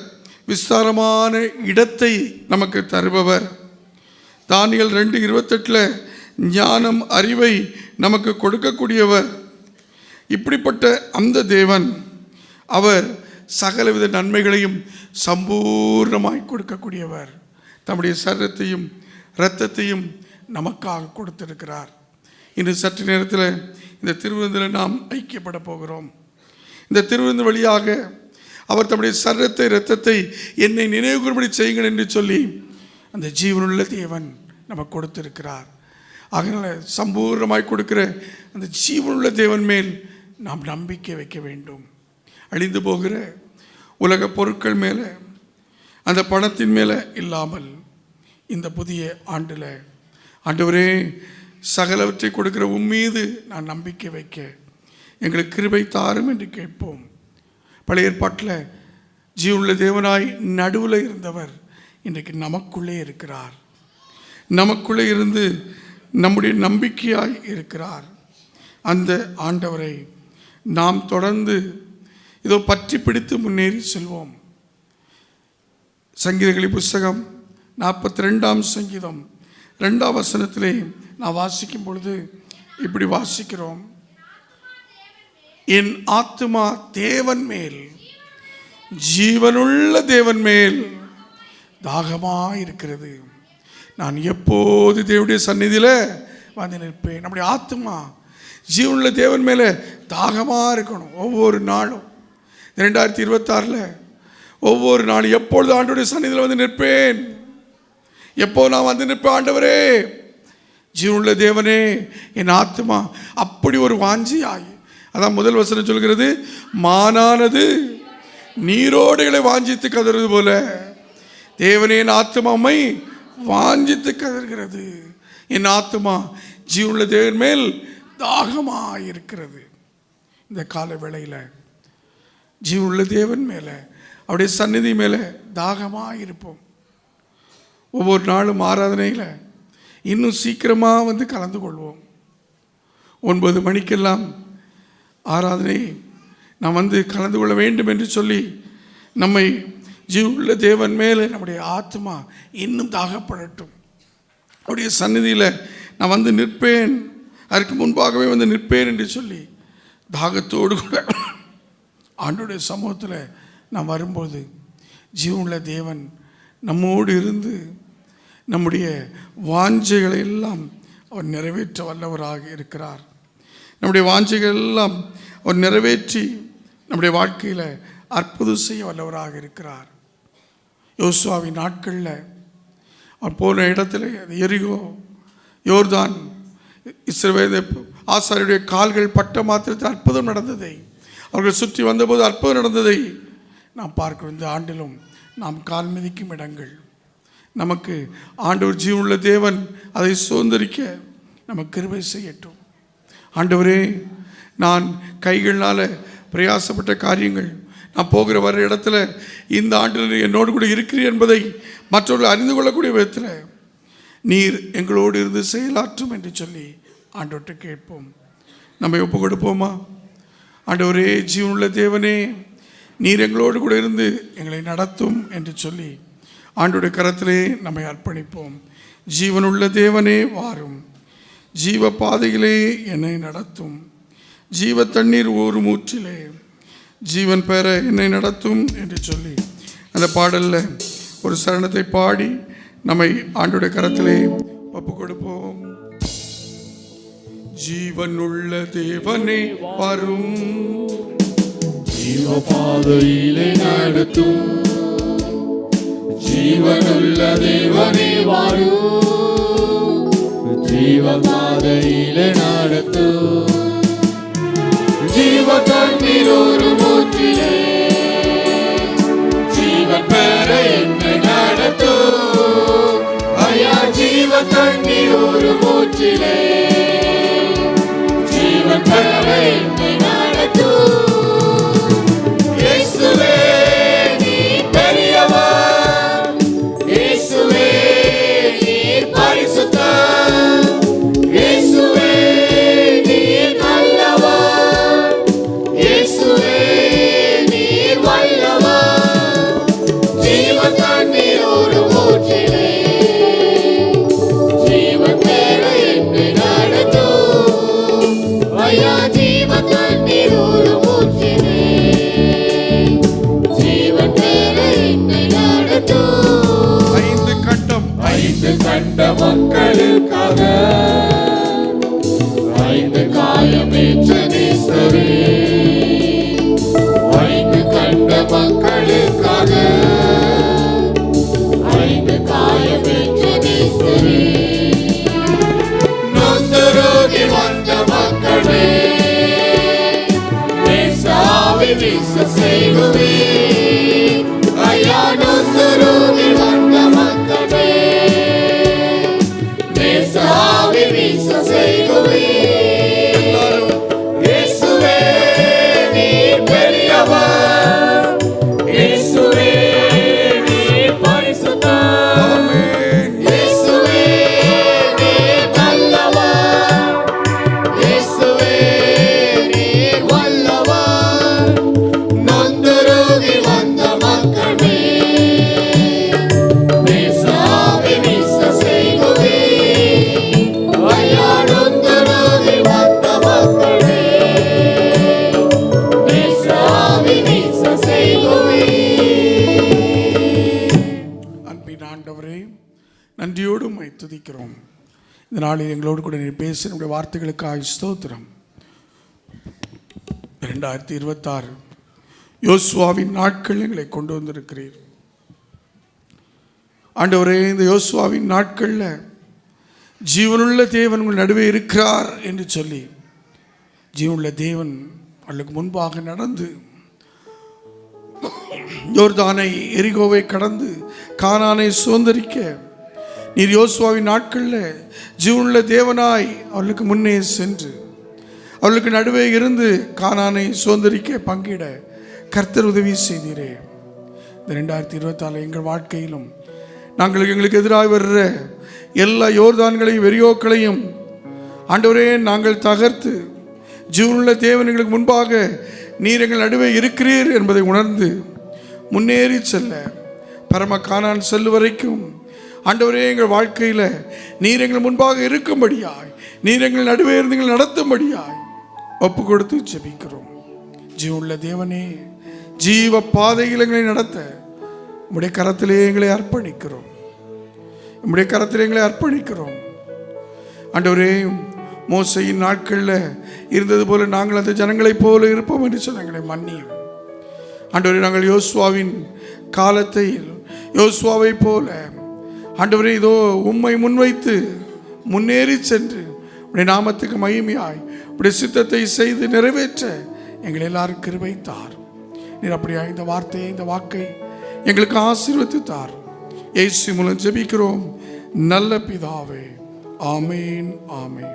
விஸ்தாரமான இடத்தை நமக்கு தருபவர். தானியேல் 2:28 ஞானம் அறிவை நமக்கு கொடுக்கக்கூடியவர். இப்படிப்பட்ட அந்த தேவன் அவர் சகலவித நன்மைகளையும் சம்பூர்ணமாய் கொடுக்கக்கூடியவர். தம்முடைய சரீரத்தையும் இரத்தத்தையும் நமக்காக கொடுத்திருக்கிறார். இன்று சற்று நேரத்தில் இந்த திருவிருந்தில் நாம் ஐக்கியப்பட போகிறோம். இந்த திருவிருந்து வழியாக அவர் தம்முடைய சரீரத்தை இரத்தத்தை என்னை நினைவுகூறும்படி செய்யுங்கள் என்று சொல்லி அந்த ஜீவனுள்ள தேவன் நமக்கு கொடுத்திருக்கிறார். அதனால் சம்பூர்ணமாய் கொடுக்கிற அந்த ஜீவனுள்ள தேவன் மேல் நாம் நம்பிக்கை வைக்க வேண்டும். அழிந்து போகிற உலக பொருட்கள் மேலே, அந்த பணத்தின் மேலே இல்லாமல் இந்த புதிய ஆண்டில் ஆண்டவரே சகலவற்றை கொடுக்கிற உம்மீது நான் நம்பிக்கை வைக்க எங்களுக்கு கிருபை தாரும் என்று கேட்போம். பழைய ஏற்பாட்டில் ஜீவனுள்ள தேவனாய் நடுவில் இருந்தவர் இன்றைக்கு நமக்குள்ளே இருக்கிறார். நமக்குள்ளே இருந்து நம்முடைய நம்பிக்கையாய் இருக்கிறார். அந்த ஆண்டவரை நாம் தொடர்ந்து இதோ பற்றி பிடித்து முன்னேறி செல்வோம். சங்கீதங்களின் புஸ்தகம் 42ஆம் சங்கீதம் 2ஆம் வசனத்திலே நான் வாசிக்கும் பொழுது இப்படி வாசிக்கிறோம், என் ஆத்துமா தேவன் மேல், ஜீவனுள்ள தேவன் மேல் தாகமாக இருக்கிறது. நான் எப்போது தேவனுடைய சந்நிதியில் வந்து நிற்பேன். நம்முடைய ஆத்துமா ஜீவனுள்ள தேவன் மேலே தாகமாக இருக்கணும். ஒவ்வொரு நாளும் 2026 ஒவ்வொரு நாளும் எப்பொழுது ஆண்டவருடைய சந்நிதியில் வந்து நிற்பேன், எப்போ நான் வந்து நிற்பேன் ஆண்டவரே, ஜீவனுள்ள தேவனே என் ஆத்துமா. அப்படி ஒரு வாஞ்சியாய், அதான் முதல் வசனம் சொல்கிறது, மானானது நீரோடைகளை வாஞ்சித்து கதறது போல தேவனே என் ஆத்துமாமை வாஞ்சித்து கதறுகிறது. என் ஆத்துமா ஜீவனுள்ள தேவன் மேல் தாகமாக இருக்கிறது. இந்த கால வேளையில் ஜீவனுள்ள தேவன் மேலே, அவருடைய சந்நிதி மேலே தாகமாக இருப்போம். ஒவ்வொரு நாளும் ஆராதனையில் இன்னும் சீக்கிரமாக வந்து கலந்து கொள்வோம். 9 மணிக்கெல்லாம் ஆராதனை நாம் வந்து கலந்து கொள்ள வேண்டும் என்று சொல்லி நம்மை ஜீவனுள்ள தேவன் மேலே நம்முடைய ஆத்மா இன்னும் தாகப்படட்டும். அவருடைய சந்நிதியில் நான் வந்து நிற்பேன், அதற்கு முன்பாகவே வந்து நிற்பேன் என்று சொல்லி தாகத்தோடு கூட ஆண்டவருடைய சமூகத்தில் நாம் வரும்போது ஜீவனுள்ள தேவன் நம்மோடு இருந்து நம்முடைய வாஞ்சைகளை எல்லாம் அவர் நிறைவேற்ற வல்லவராக இருக்கிறார். நம்முடைய வாஞ்சைகள் எல்லாம் அவர் நிறைவேற்றி நம்முடைய வாழ்க்கையில் அற்புதம் செய்ய வல்லவராக இருக்கிறார். யோசுவாவின் நாட்களில் அவர் போன இடத்துல எரிகோ, யோர்தான், இஸ்ரவேல் ஆசாரியருடைய கால்கள் பட்ட மாத்திரத்தில் அற்புதம் நடந்ததை, அவர்கள் சுற்றி வந்தபோது அற்புதம் நடந்ததை நாம் பார்க்கிறோம். இந்த ஆண்டிலும் நாம் கால் மிதிக்கும் இடங்கள் நமக்கு ஆண்டவர் ஜீவனுள்ள தேவன் அதை சுதந்திரிக்க நமக்கு கிருபை செய்யட்டும். ஆண்டவரே, நான் கைகளால் பிரயாசப்பட்ட காரியங்கள், நான் போகிற வர இடத்துல இந்த ஆண்டில் என்னோடு கூட இருக்கிறீர் என்பதை மற்றவர்கள் அறிந்து கொள்ளக்கூடிய விதத்தில் நீர் எங்களோடு இருந்து செயலாற்றும் என்று சொல்லி ஆண்டவர்கிட்ட கேட்போம். நம்ம ஒப்பு கொடுப்போமா? ஆண்டவரே, ஜீவனுள்ள தேவனே, நீர் எங்களோடு கூட இருந்து எங்களை நடத்தும் என்று சொல்லி ஆண்டவருடைய கரத்திலே நம்மை அர்ப்பணிப்போம். ஜீவனுள்ள தேவனே வாரும், ஜீவ பாதையிலே என்னை நடத்தும், ஜீவ தண்ணீர் ஒரு மூச்சிலே ஜீவன் பெற என்னை நடத்தும் என்று சொல்லி அந்த பாடலில் ஒரு சரணத்தை பாடி நம்மை ஆண்டவருடைய கரத்திலே ஒப்பு கொடுப்போம். ஜீவனுள்ள தேவனே வரும், ஜீவ பாதையிலே நடத்தும், ஜீவனுள்ள தேவனே வரும், ஜீவ பாதையிலே நடத்தும், ஜீவ தண்ணீர் ஒரு மூச்சிலே ஜீவன் பெற என்னை நடத்தும். ஐயா, ஜீவ தண்ணீர் ஒரு மூச்சிலே ஜீவன் பெற என்னை நடத்தும். இயேசுவே நாளில் எங்களோடு கூட நீ பேசி நம்முடைய வார்த்தைகளுக்காக ஸ்தோத்திரம். 2026 யோசுவாவின் நாட்கள் எங்களை கொண்டு வந்திருக்கிறீர் ஆண்டவரே. இந்த யோசுவாவின் நாட்களில் ஜீவனுள்ள தேவன் உங்கள் நடுவே இருக்கிறார் என்று சொல்லி ஜீவனுள்ள தேவன் அவளுக்கு முன்பாக நடந்து யோர்தானை எரிகோவை கடந்து கானானை சுதந்தரிக்க நீர் யோசுவாவின் நாட்களில் ஜீவனுள்ள தேவனாய் அவர்களுக்கு முன்னே சென்று அவர்களுக்கு நடுவே இருந்து கானானை சுதந்தரிக்க பங்கிட கர்த்தர் உதவி செய்தீரே. இந்த 2024 எங்கள் வாழ்க்கையிலும் நாங்கள் எங்களுக்கு எதிராக வர்ற எல்லா யோர்தான்களையும் வெறியோக்களையும் ஆண்டவரே நாங்கள் தகர்த்து ஜீவனுள்ள தேவன் எங்களுக்கு முன்பாக நீர் எங்கள் நடுவே இருக்கிறீர் என்பதை உணர்ந்து முன்னேறி செல்ல பரம கானான் செல்லும் வரைக்கும் ஆண்டவரே எங்கள் வாழ்க்கையில் நீர் எங்கள் முன்பாக இருக்கும்படியாய் நீர் எங்கள் நடுவே இருந்து எங்கள் நடத்தும்படியாய் ஒப்பு கொடுத்து ஜெபிக்கிறோம். ஜீவனுள்ள தேவனே, ஜீவ பாதையில் எங்களை நடத்த உம்முடைய கரத்திலே எங்களை அர்ப்பணிக்கிறோம். உம்முடைய கரத்திலே எங்களை அர்ப்பணிக்கிறோம். ஆண்டவரே, மோசையின் நாட்களில் இருந்தது போல நாங்கள் அந்த ஜனங்களைப் போல இருப்போம் என்று சொன்ன எங்களை மன்னியும். ஆண்டவரே, நாங்கள் யோசுவாவின் காலத்தை யோசுவாவை போல ஆண்டவரே இதோ உம்மை முன்வைத்து முன்னேறி சென்று உடைய நாமத்துக்கு மகிமையாய் உடைய சித்தத்தை செய்து நிறைவேற்ற எங்கள் எல்லாரும் கிருபை தார். நீர் அப்படியா இந்த வார்த்தையை இந்த வாக்கை எங்களுக்கு ஆசீர்வதித்து தார். இயேசு மூலம் ஜெபிக்கிறோம் நல்ல பிதாவே. ஆமேன், ஆமேன்.